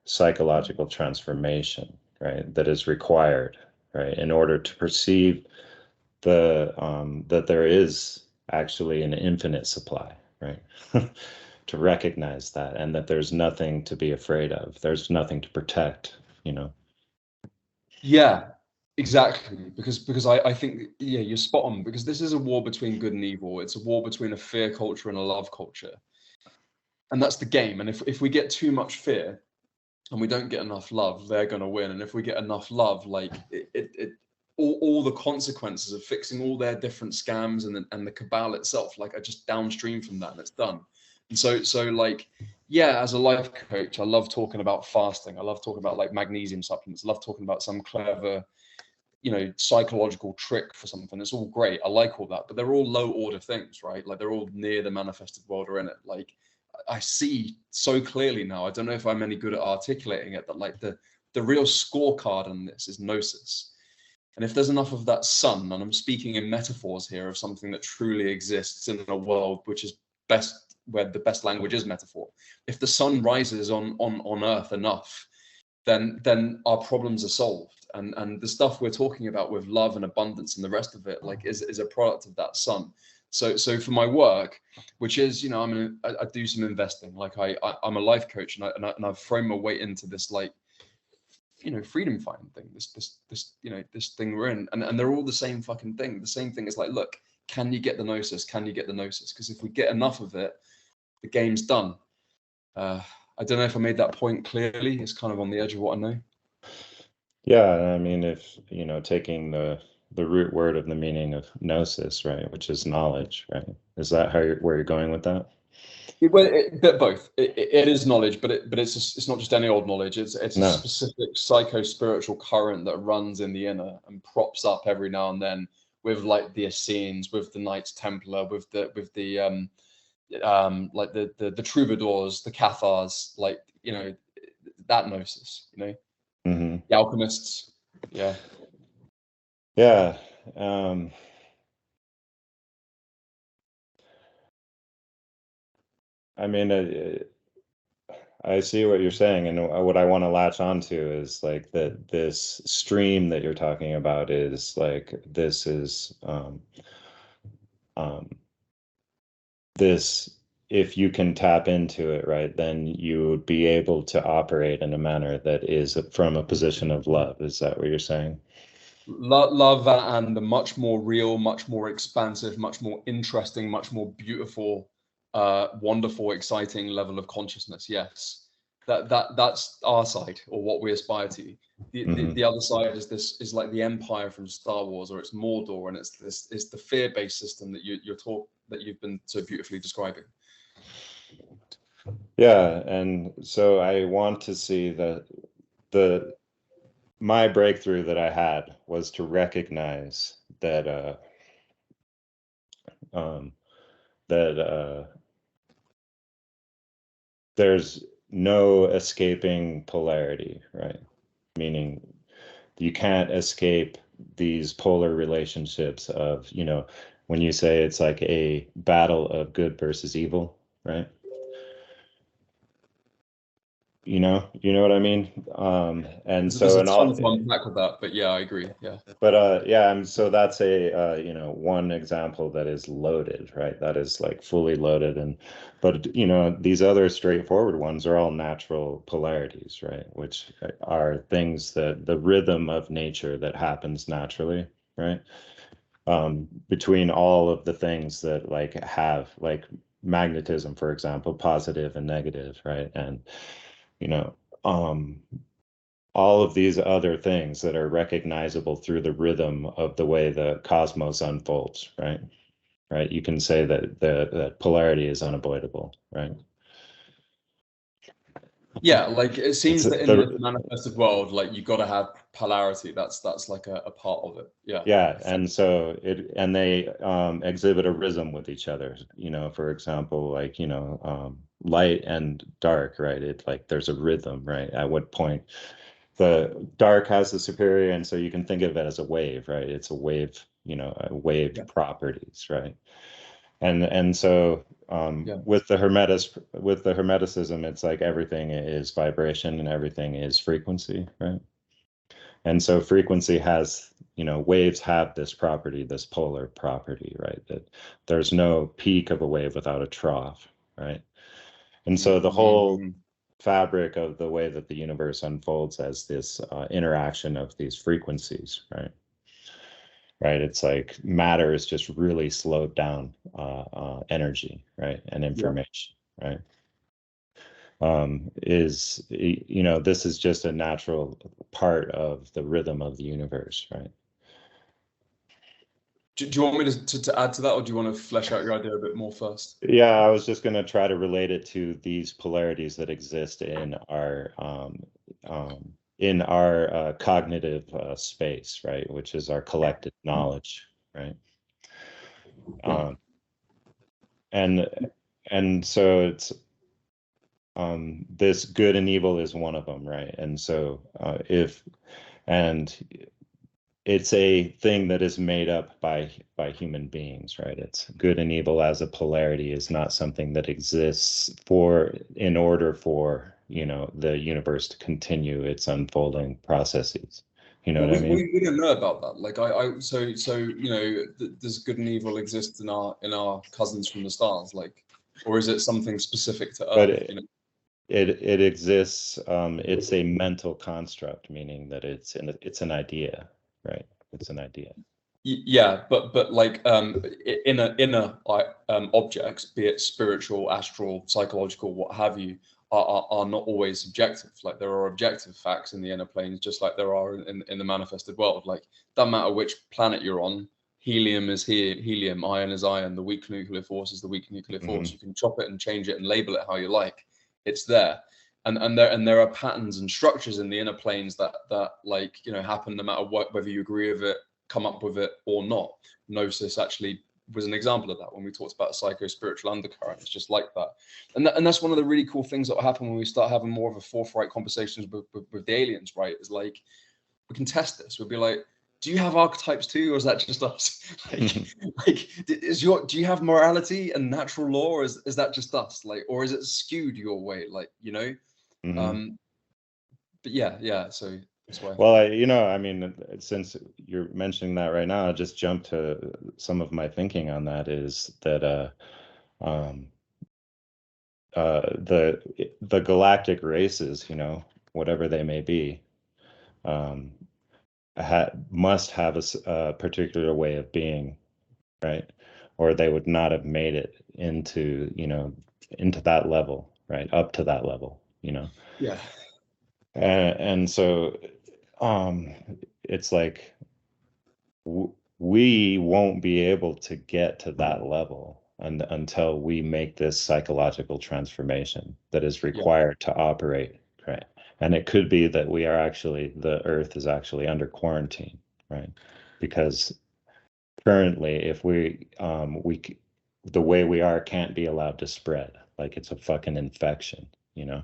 psychological transformation, right? That is required, right? In order to perceive that there is actually an infinite supply, right? To recognize that, and that there's nothing to be afraid of. There's nothing to protect, you know? Yeah, exactly. Because I think, yeah, you're spot on. Because this is a war between good and evil. It's a war between a fear culture and a love culture, and that's the game. And if we get too much fear and we don't get enough love, they're going to win. And if we get enough love, like all the consequences of fixing all their different scams and the cabal itself, like, are just downstream from that, and it's done. And so like, yeah, as a life coach, I love talking about fasting. I love talking about like magnesium supplements. I love talking about some clever, psychological trick for something. It's all great. I like all that, but they're all low order things, right? Like they're all near the manifested world or in it. Like I see so clearly now. I don't know if I'm any good at articulating it, but like the real scorecard on this is gnosis. And if there's enough of that sun, and I'm speaking in metaphors here of something that truly exists in a world which is best, where the best language is metaphor. If the sun rises on Earth enough, then our problems are solved. And the stuff we're talking about with love and abundance and the rest of it, like, is a product of that sun. So for my work, which is, I do some investing. Like I'm a life coach, and I've thrown my weight into this, like, freedom finding thing, this thing we're in, and they're all the same fucking thing. The same thing is like, look, can you get the gnosis? Can you get the gnosis? Because if we get enough of it, the game's done. I don't know if I made that point clearly. It's kind of on the edge of what I know. Yeah, I mean, if, taking the root word of the meaning of gnosis, right, which is knowledge, right? Is that where you're going with that? Bit both. It is knowledge, but it's not just any old knowledge. It's a No. specific psycho-spiritual current that runs in the inner and props up every now and then with, like, the Essenes, with the Knights Templar, with the like the troubadours, the Cathars, like, that gnosis, Hmm. the alchemists. Yeah. Yeah. I mean, I see what you're saying, and what I want to latch onto is like that this stream that you're talking about is like um, this, if you can tap into it, right, then you would be able to operate in a manner that is from a position of love. Is that what you're saying? Love that, and the much more real, much more expansive, much more interesting, much more beautiful, wonderful, exciting level of consciousness. Yes, that's our side, or what we aspire to. The other side is like the Empire from Star Wars, or it's Mordor, and it's the fear-based system that you've been so beautifully describing. Yeah, and so I want to see the my breakthrough that I had was to recognize that um, that there's no escaping polarity, right? Meaning you can't escape these polar relationships of, when you say it's like a battle of good versus evil, right? You know what I mean? And There's so a in ton all, to unpack with that, but yeah, I agree. Yeah. but yeah, so that's a one example that is loaded, right? That is like fully loaded, and but these other straightforward ones are all natural polarities, right? Which are things that the rhythm of nature that happens naturally, right? Between all of the things that like have like magnetism, for example, positive and negative, right? And you know, um, all of these other things that are recognizable through the rhythm of the way the cosmos unfolds, right? Right. You can say that that polarity is unavoidable, right? Yeah, like it It's seems that in the manifested world, like you got to have polarity. That's like a part of it. Yeah. yeah, and so they exhibit a rhythm with each other. For example, like light and dark, right? It like there's a rhythm, right? At what point the dark has the superior, and so you can think of it as a wave, right? It's a wave, a wave Yeah. properties, right? And so Yeah. with the hermeticism, it's like everything is vibration and everything is frequency, right? And so frequency has, waves have this property, this polar property, right? That there's no peak of a wave without a trough, right? And so the whole Mm-hmm. fabric of the way that the universe unfolds as this interaction of these frequencies, right? Right. It's like matter is just really slowed down energy, right? And Yeah. information, right? This is just a natural part of the rhythm of the universe, right? Do you want me to add to that, or do you want to flesh out your idea a bit more first? Yeah, I was just going to try to relate it to these polarities that exist in our cognitive space, right? Which is our collective knowledge, right? Yeah. Um, and and so it's this good and evil is one of them, right? And so if and it's a thing that is made up by human beings, right? It's good and evil as a polarity is not something that exists in order for the universe to continue its unfolding processes. You know Well, what I mean? we don't know about that. Like so does good and evil exist in our cousins from the stars? Like, or is it something specific to But Earth? it exists. It's a mental construct, meaning that it's an idea, right? It's an idea. Yeah, but like inner objects, be it spiritual, astral, psychological, what have you, are not always subjective. Like there are objective facts in the inner planes, just like there are in the manifested world. Like doesn't matter which planet you're on, helium is here, helium, iron is iron, the weak nuclear force is the weak nuclear force. You can chop it and change it and label it how you like. It's there. And there are patterns and structures in the inner planes that like happen no matter what, whether you agree with it, come up with it or not. Gnosis actually was an example of that when we talked about psycho-spiritual undercurrent. It's just like that. And that's one of the really cool things that will happen when we start having more of a forthright conversations with the aliens, right? Is like, we can test this. We'll be like, do you have archetypes too, or is that just us? Do you have morality and natural law, or is that just us? Like, or is it skewed your way? Like, Mm-hmm. but yeah. So that's why. Well, I mean, since you're mentioning that right now, I'll just jump to some of my thinking on that is that um, the galactic races, whatever they may be, um, must have a particular way of being, right? Or they would not have made it into, into that level, right? Up to that level, Yeah. And so um, it's like we won't be able to get to that level until we make this psychological transformation that is Yeah. required to operate, right? And it could be that the Earth is actually under quarantine, right? Because currently, if the way we are can't be allowed to spread, like it's a fucking infection, you know?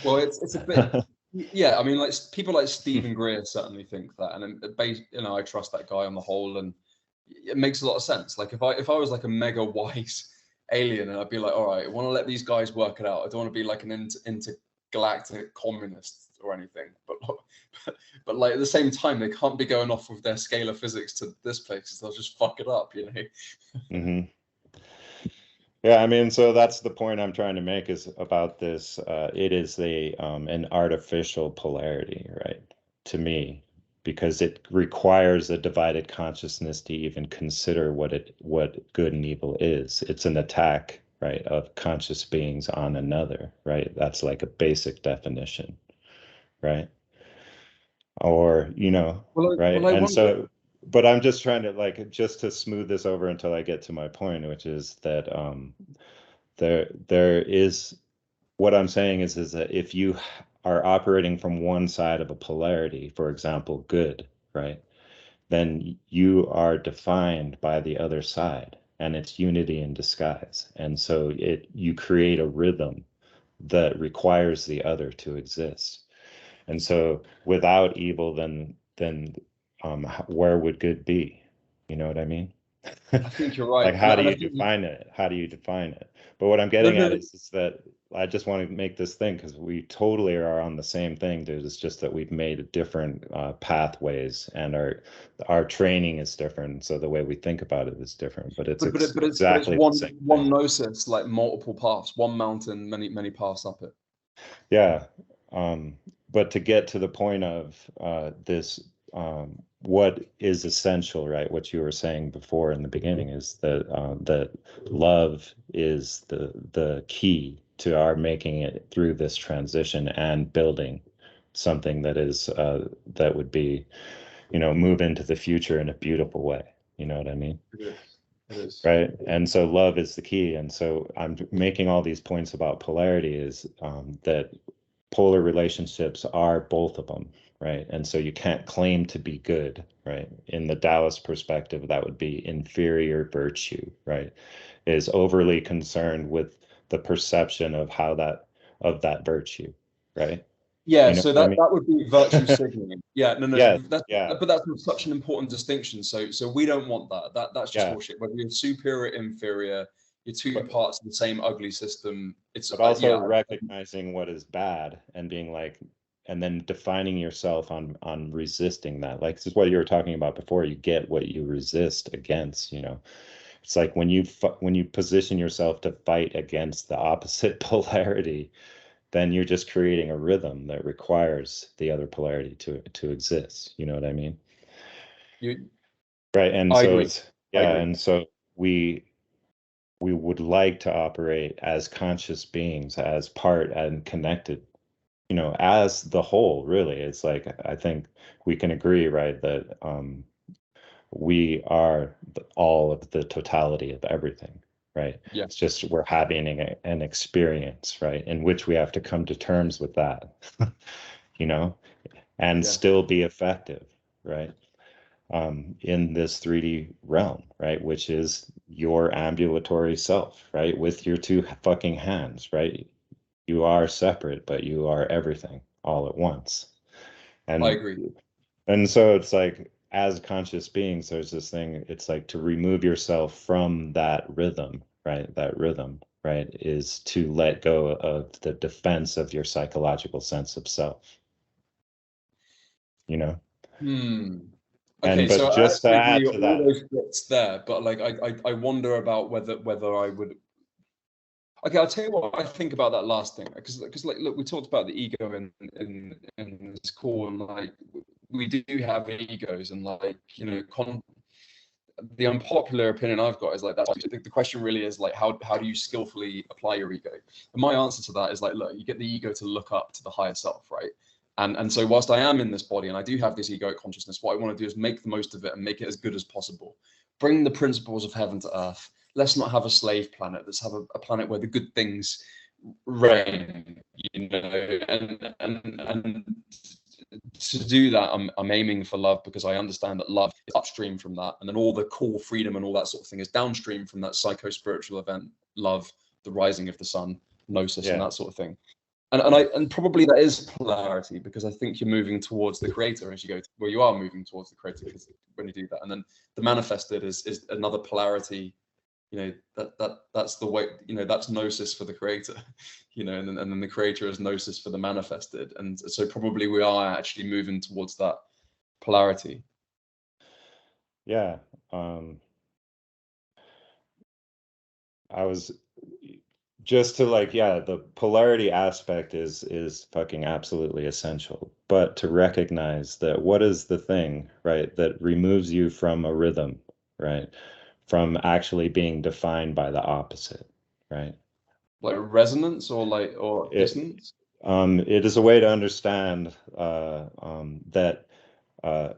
Well, it's a bit. Yeah, I mean, like people like Stephen Greer certainly think that, and I trust that guy on the whole, and it makes a lot of sense. Like if I was like a mega wise alien, and I'd be like, all right, I want to let these guys work it out. I don't want to be like an intergalactic communist or anything, but like at the same time, they can't be going off with their scalar physics to this place because they'll just fuck it up, you know. hmm Yeah, I mean, so that's the point I'm trying to make is about this. It is an artificial polarity, right? To me, because it requires a divided consciousness to even consider what good and evil is. It's an attack, right, of conscious beings on another, right? That's like a basic definition, right? Or, right? Well, I And wonder. so, but I'm just trying to like just to smooth this over until I get to my point, which is that there is what I'm saying is that if you are operating from one side of a polarity, for example, good, right, then you are defined by the other side, and it's unity in disguise. And so you create a rhythm that requires the other to exist. And so without evil, then where would good be? You know what I mean? I think you're right, Like, how do and I you think define it? How do you define it? But what I'm no, getting no, at no, is that I just want to make this thing because we totally are on the same thing, dude. It's just that we've made different pathways, and our training is different, so the way we think about it is different. But it's but it's exactly the same one thing. gnosis, like multiple paths, one mountain, many paths up it. Yeah. Um, but to get to the point of this, what is essential, right? What you were saying before in the beginning is that love is the key to our making it through this transition and building something that would be, move into the future in a beautiful way. You know what I mean? It is. It is. Right. And so love is the key. And so I'm making all these points about polarity is that polar relationships are both of them, right? And so you can't claim to be good, right? In the Taoist perspective, that would be inferior virtue, right? Is overly concerned with the perception of of that virtue, right? Yeah, You know so what I that would be virtue mean? signaling. Yeah, no, Yes, that's yeah, but that's such an important distinction. So we don't want that. That's just yeah. horseshit. Whether you're superior, inferior, you're two But parts of the same ugly system. It's but also yeah, recognizing what is bad and being like and then defining yourself on resisting that, like this is what you were talking about before. You get what you resist against, it's like when you position yourself to fight against the opposite polarity, then you're just creating a rhythm that requires the other polarity to exist, you know what I mean? you. Right. And I so agree. it's I yeah, agree. and so we would like to operate as conscious beings, as part and connected, as the whole, really. It's like I think we can agree, right, that we are all of the totality of everything, right? Yeah, It's just we're having an experience, right, in which we have to come to terms with that, you know, and yeah. still be effective, right? In this 3D realm, right? Which is your ambulatory self, right? With your two fucking hands, right? You are separate, but you are everything all at once. I And agree. so it's like as conscious beings, there's this thing, it's like to remove yourself from that rhythm, right? That rhythm, right, is to let go of the defense of your psychological sense of self, you know? Hmm. And Okay, but so I just to actually agree add with to all that, those bits there, but like I wonder about whether I would. Okay, I'll tell you what I think about that last thing because like look, we talked about the ego in this call, and like we do have egos, and like, you know, the unpopular opinion I've got is like that. The question really is like, how do you skillfully apply your ego? And my answer to that is like, look, you get the ego to look up to the higher self, right? And so whilst I am in this body and I do have this egoic consciousness, what I want to do is make the most of it and make it as good as possible. Bring the principles of heaven to earth. Let's not have a slave planet. Let's have a planet where the good things reign, you know, and to do that, I'm aiming for love, because I understand that love is upstream from that, and then all the core freedom and all that sort of thing is downstream from that psycho-spiritual event, love, the rising of the sun, gnosis, and Yeah. that sort of thing. And probably that is polarity, because I think you're moving towards the creator as you go. Well, you are moving towards the creator when you do that, and then the manifested is another polarity. You know, that's the way. You know, that's gnosis for the creator. You know, and then the creator is gnosis for the manifested, and so probably we are actually moving towards that polarity. Yeah. I was just to like, yeah, the polarity aspect is fucking absolutely essential. But to recognize that what is the thing, right, that removes you from a rhythm, right, from actually being defined by the opposite, right? Like resonance or It dissonance. it is a way to understand that uh,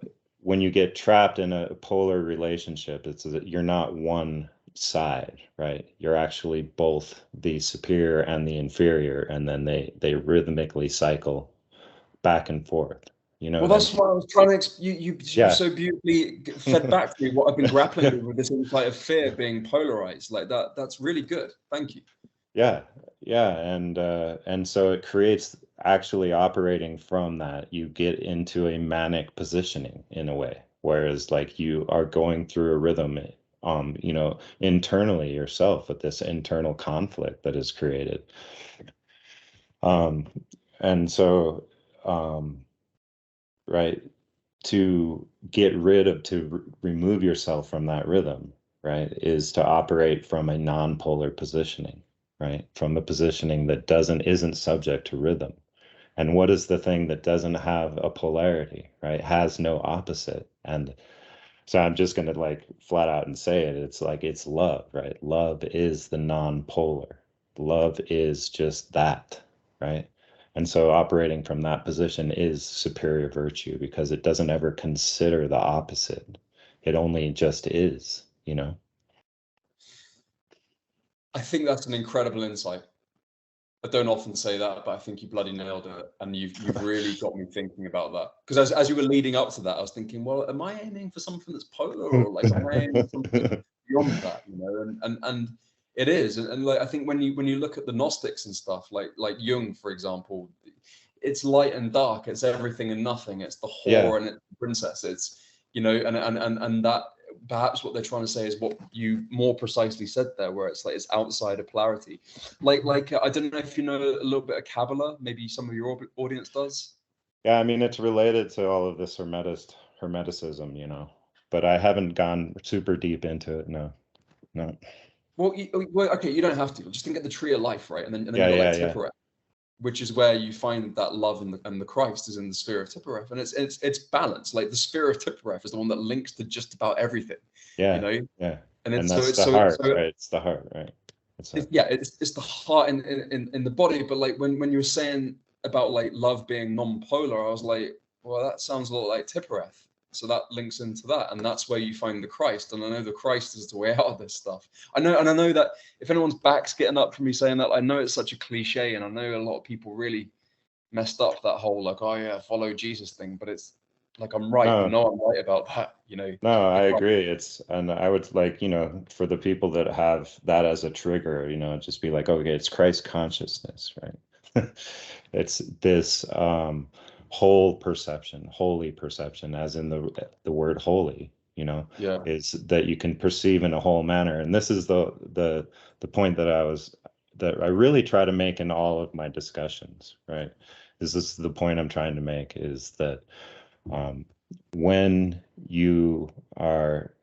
when you get trapped in a polar relationship, it's that you're not one side, right? You're actually both the superior and the inferior, and then they rhythmically cycle back and forth. You know Well, what I that's mean? what I was trying to. You Yeah. so beautifully fed back to me what I've been grappling with this insight of fear being polarized. Like that. That's really good. Thank you. Yeah, yeah, and so it creates actually operating from that. You get into a manic positioning in a way, whereas like you are going through a rhythm, you know, internally yourself with this internal conflict that is created. Um, and so, um, right, to get rid of, remove yourself from that rhythm, right, is to operate from a non-polar positioning, right, from a positioning that isn't subject to rhythm. And what is the thing that doesn't have a polarity, right, has no opposite? And so I'm just going to like flat out and say it. It's like it's love, right? Love is the non-polar. Love is just that, right? And so operating from that position is superior virtue because it doesn't ever consider the opposite. It only just is, you know? I think that's an incredible insight. I don't often say that, but I think you bloody nailed it, and you've really got me thinking about that. Because as you were leading up to that, I was thinking, well, am I aiming for something that's polar, or like am I aiming for something beyond that? You know, and it is, and like I think when you look at the Gnostics and stuff, like Jung, for example, it's light and dark, it's everything and nothing, it's the Yeah. whore and it's the princess, it's, you know, and that perhaps what they're trying to say is what you more precisely said there, where it's like it's outside of polarity. Like I don't know if you know a little bit of Kabbalah, maybe some of your audience does. Yeah, I mean, it's related to all of this hermeticism, you know, but I haven't gone super deep into it. No, no. Well, okay, you don't have to. Just think of the tree of life, right? And then you Yeah, got like yeah, yeah. Tippereth, which is where you find that love and the Christ is in the sphere of Tippereth, and it's balanced. Like the sphere of Tippereth is the one that links to just about everything, you Yeah, know. yeah. And And it's so that's it's the so it's heart, so right? It's the heart, right? It's a, yeah, it's the heart in the body. But like when you were saying about like love being non-polar, I was like, well, that sounds a lot like Tippereth. So that links into that, and that's where you find the Christ. And I know the Christ is the way out of this stuff. I know that if anyone's back's getting up from me saying that, I know it's such a cliche, and I know a lot of people really messed up that whole like, oh yeah, follow Jesus thing. But it's like I'm right. I no, know I'm right about that. You know, no, the I Christ. agree. And I would like, you know, for the people that have that as a trigger, you know, just be like, okay, it's Christ consciousness, right? It's this whole perception, holy perception, as in the word holy, you know, Yeah. is that you can perceive in a whole manner. And this is the point that I really try to make in all of my discussions, right? Is this the point I'm trying to make is that um, when you are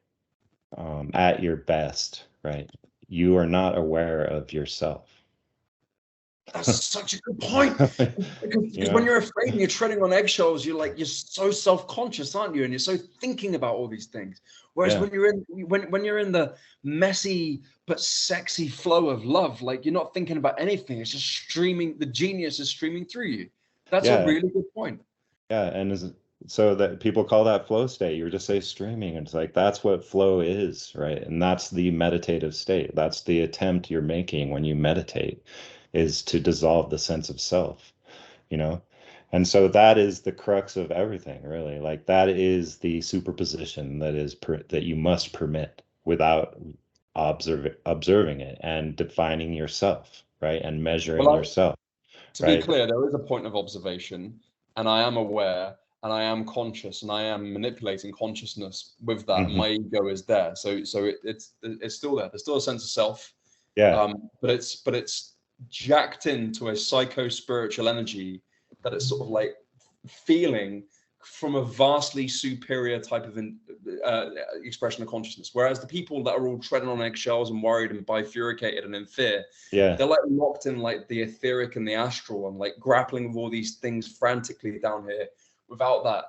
at your best, right, you are not aware of yourself. That's such a good point. You Because when know? you're afraid and you're treading on eggshells, you're so self-conscious, aren't you? And you're so thinking about all these things. Whereas Yeah. when you're in the messy but sexy flow of love, like you're not thinking about anything. It's just streaming. The genius is streaming through you. That's a Yeah. really good point. Yeah. So that people call that flow state. You were just say streaming. And it's like that's what flow is, right? And that's the meditative state. That's the attempt you're making when you meditate, is to dissolve the sense of self, you know? And so that is the crux of everything, really. Like that is the superposition that you must permit without observing it and defining yourself, right? And measuring Well, yourself, to be right? clear, there is a point of observation, and I am aware, and I am conscious, and I am manipulating consciousness with that, and Hmm. my ego is there. So it's still there. There's still a sense of self, Yeah, but it's jacked into a psycho spiritual energy that it's sort of like feeling from a vastly superior type of expression of consciousness. Whereas the people that are all treading on eggshells and worried and bifurcated and in fear, yeah, they're like locked in like the etheric and the astral and like grappling with all these things frantically down here without that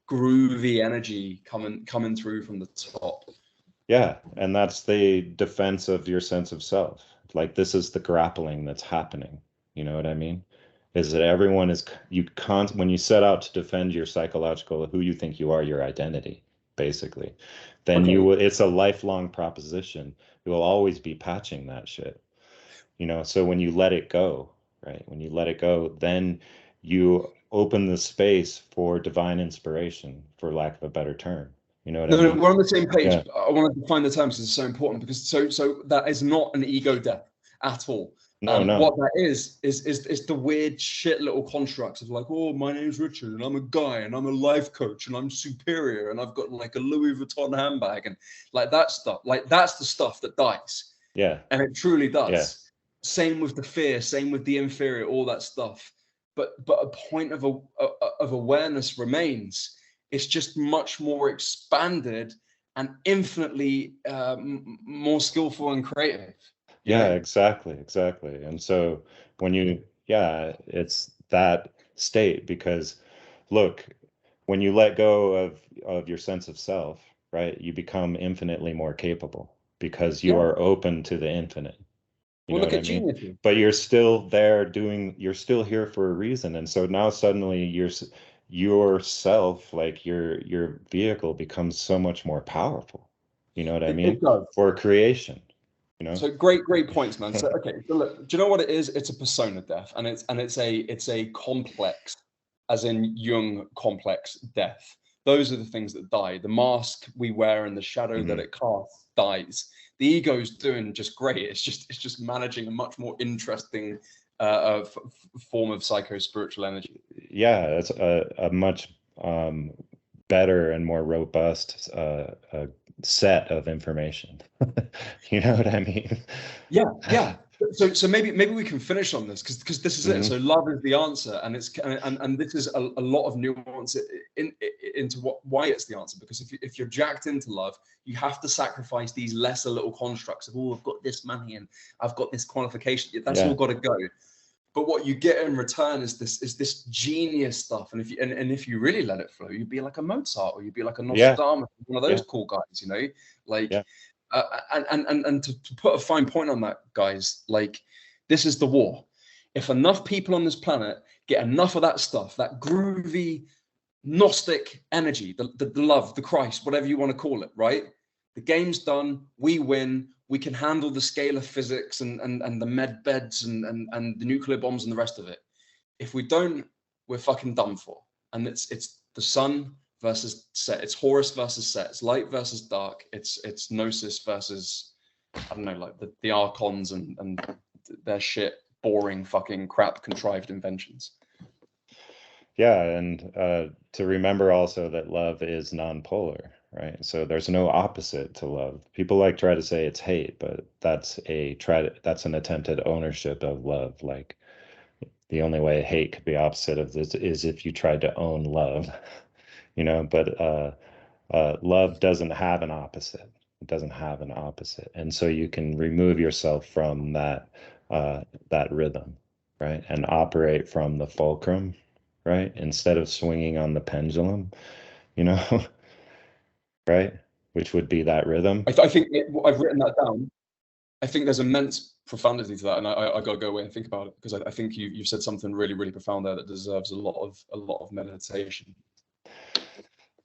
groovy energy coming through from the top. yeah. And that's the defense of your sense of self. Like this is the grappling that's happening. You know what I mean? Is that everyone is you can't when you set out to defend your psychological, who you think you are, your identity, basically, then Okay. it's a lifelong proposition. You will always be patching that shit. So when you let it go, right? When you let it go, then you open the space for divine inspiration, for lack of a better term. You know what I No, no, mean? we're on the same page. Yeah. I want to define the terms because it's so important because so that is not an ego death at all. No, What no. that is the weird shit little constructs of like, oh, my name's Richard and I'm a guy and I'm a life coach and I'm superior and I've got like a Louis Vuitton handbag and like that stuff. Like that's the stuff that dies, Yeah. and it truly Yeah. does. Same with the fear, same with the inferior, all that stuff. But a point of awareness remains. It's just much more expanded and infinitely more skillful and creative. You Yeah, know. exactly, exactly. And so yeah, it's that state because look, when you let go of your sense of self, right, you become infinitely more capable because you Yeah. are open to the infinite. You Well, know look what I at mean? genius. But you're still here for a reason. And so now suddenly yourself, like your vehicle becomes so much more powerful. You know what I It mean? does. For creation, you know? So great points, man. So okay, so look, do you know what it is? It's a persona death, and it's a complex, as in Jung complex death. Those are the things that die. The mask we wear and the shadow that Mhm. it casts dies. The ego's doing just great. It's just managing a much more interesting form of psycho spiritual energy. Yeah, that's a much better and more robust set of information. You know what I mean? Yeah. So maybe we can finish on this because this is it. Hmm. So love is the answer, and and this is a lot of nuance into why it's the answer. Because if you're jacked into love, you have to sacrifice these lesser little constructs of, oh, I've got this money and I've got this qualification. That's all Yeah, got to go. But what you get in return is this genius stuff. And if you really let it flow, you'd be like a Mozart or you'd be like a yeah, Nostradamus, one of yeah, those cool guys, like. yeah, And to put a fine point on that, guys, like this is the war. If enough people on this planet get enough of that stuff, that groovy Gnostic energy, the love, the Christ, whatever you want to call it, right? The game's done. We win. We can handle the scale of physics and the med beds and the nuclear bombs and the rest of it. If we don't, we're fucking done for. And it's the sun versus set. It's Horus versus set. It's light versus dark. It's gnosis versus, I don't know, like the archons and their shit, boring fucking crap contrived inventions. yeah. And to remember also that love is non-polar, right? So there's no opposite to love. People like try to say it's hate, but that's an attempt at ownership of love. Like the only way hate could be opposite of this is if you tried to own love, but love doesn't have an opposite. It doesn't have an opposite. And so you can remove yourself from that rhythm. right? And operate from the fulcrum, right? Instead of swinging on the pendulum, you know, right? Which would be that rhythm. I think I've written that down. I think there's immense profundity to that, and I got to go away and think about it because I think you've said something really, really profound there that deserves a lot of meditation.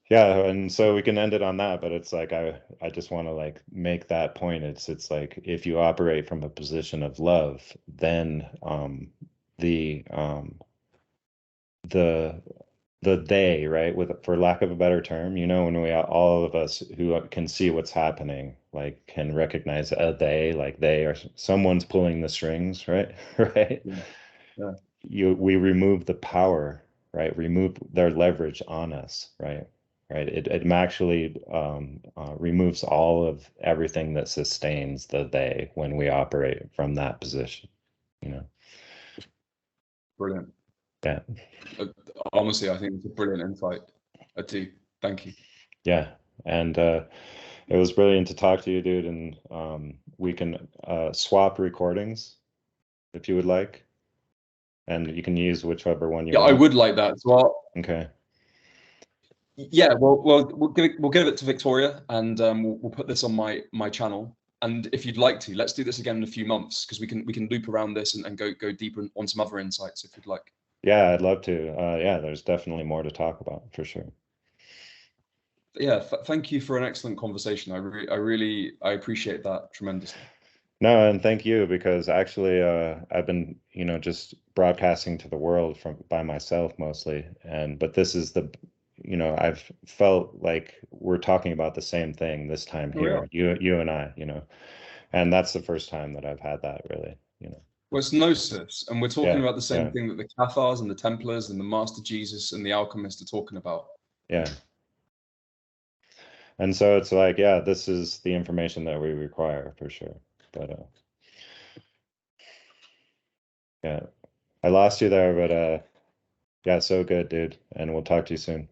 Yeah, and so we can end it on that, but it's like I just want to like make that point. It's like if you operate from a position of love, then the the the they, right, with for lack of a better term, you know, when we all of us who can see what's happening, like can recognize a they, like they are someone's pulling the strings, right? Right? Yeah. Yeah. We remove the power, right? Remove their leverage on us, right? Right. It actually removes all of everything that sustains the they when we operate from that position, you know. Brilliant. Yeah. Uh, Honestly, I think it's a brilliant insight. I do. Thank you. Yeah. And it was brilliant to talk to you, dude. And we can swap recordings if you would like, and you can use whichever one you Yeah, I want. would like that. So Okay. yeah, we'll give it to Victoria, and we'll put this on my channel. And if you'd like to, let's do this again in a few months because we can loop around this and go deeper on some other insights if you'd like. Yeah, I'd love to. Yeah, there's definitely more to talk about for sure. Yeah, thank you for an excellent conversation. I appreciate that tremendously. No, and thank you because actually I've been, you know, just broadcasting to the world from by myself mostly. And but this is the, you know, I've felt like we're talking about the same thing this time Here we are. here, you and I, you know. And that's the first time that I've had that really, you know. Well, it's Gnosis, and we're talking Yeah, about the same yeah, thing that the Cathars and the Templars and the Master Jesus and the Alchemist are talking about. yeah. And so it's like, yeah, this is the information that we require for sure. But yeah, I lost you there, but yeah, so good, dude. And we'll talk to you soon.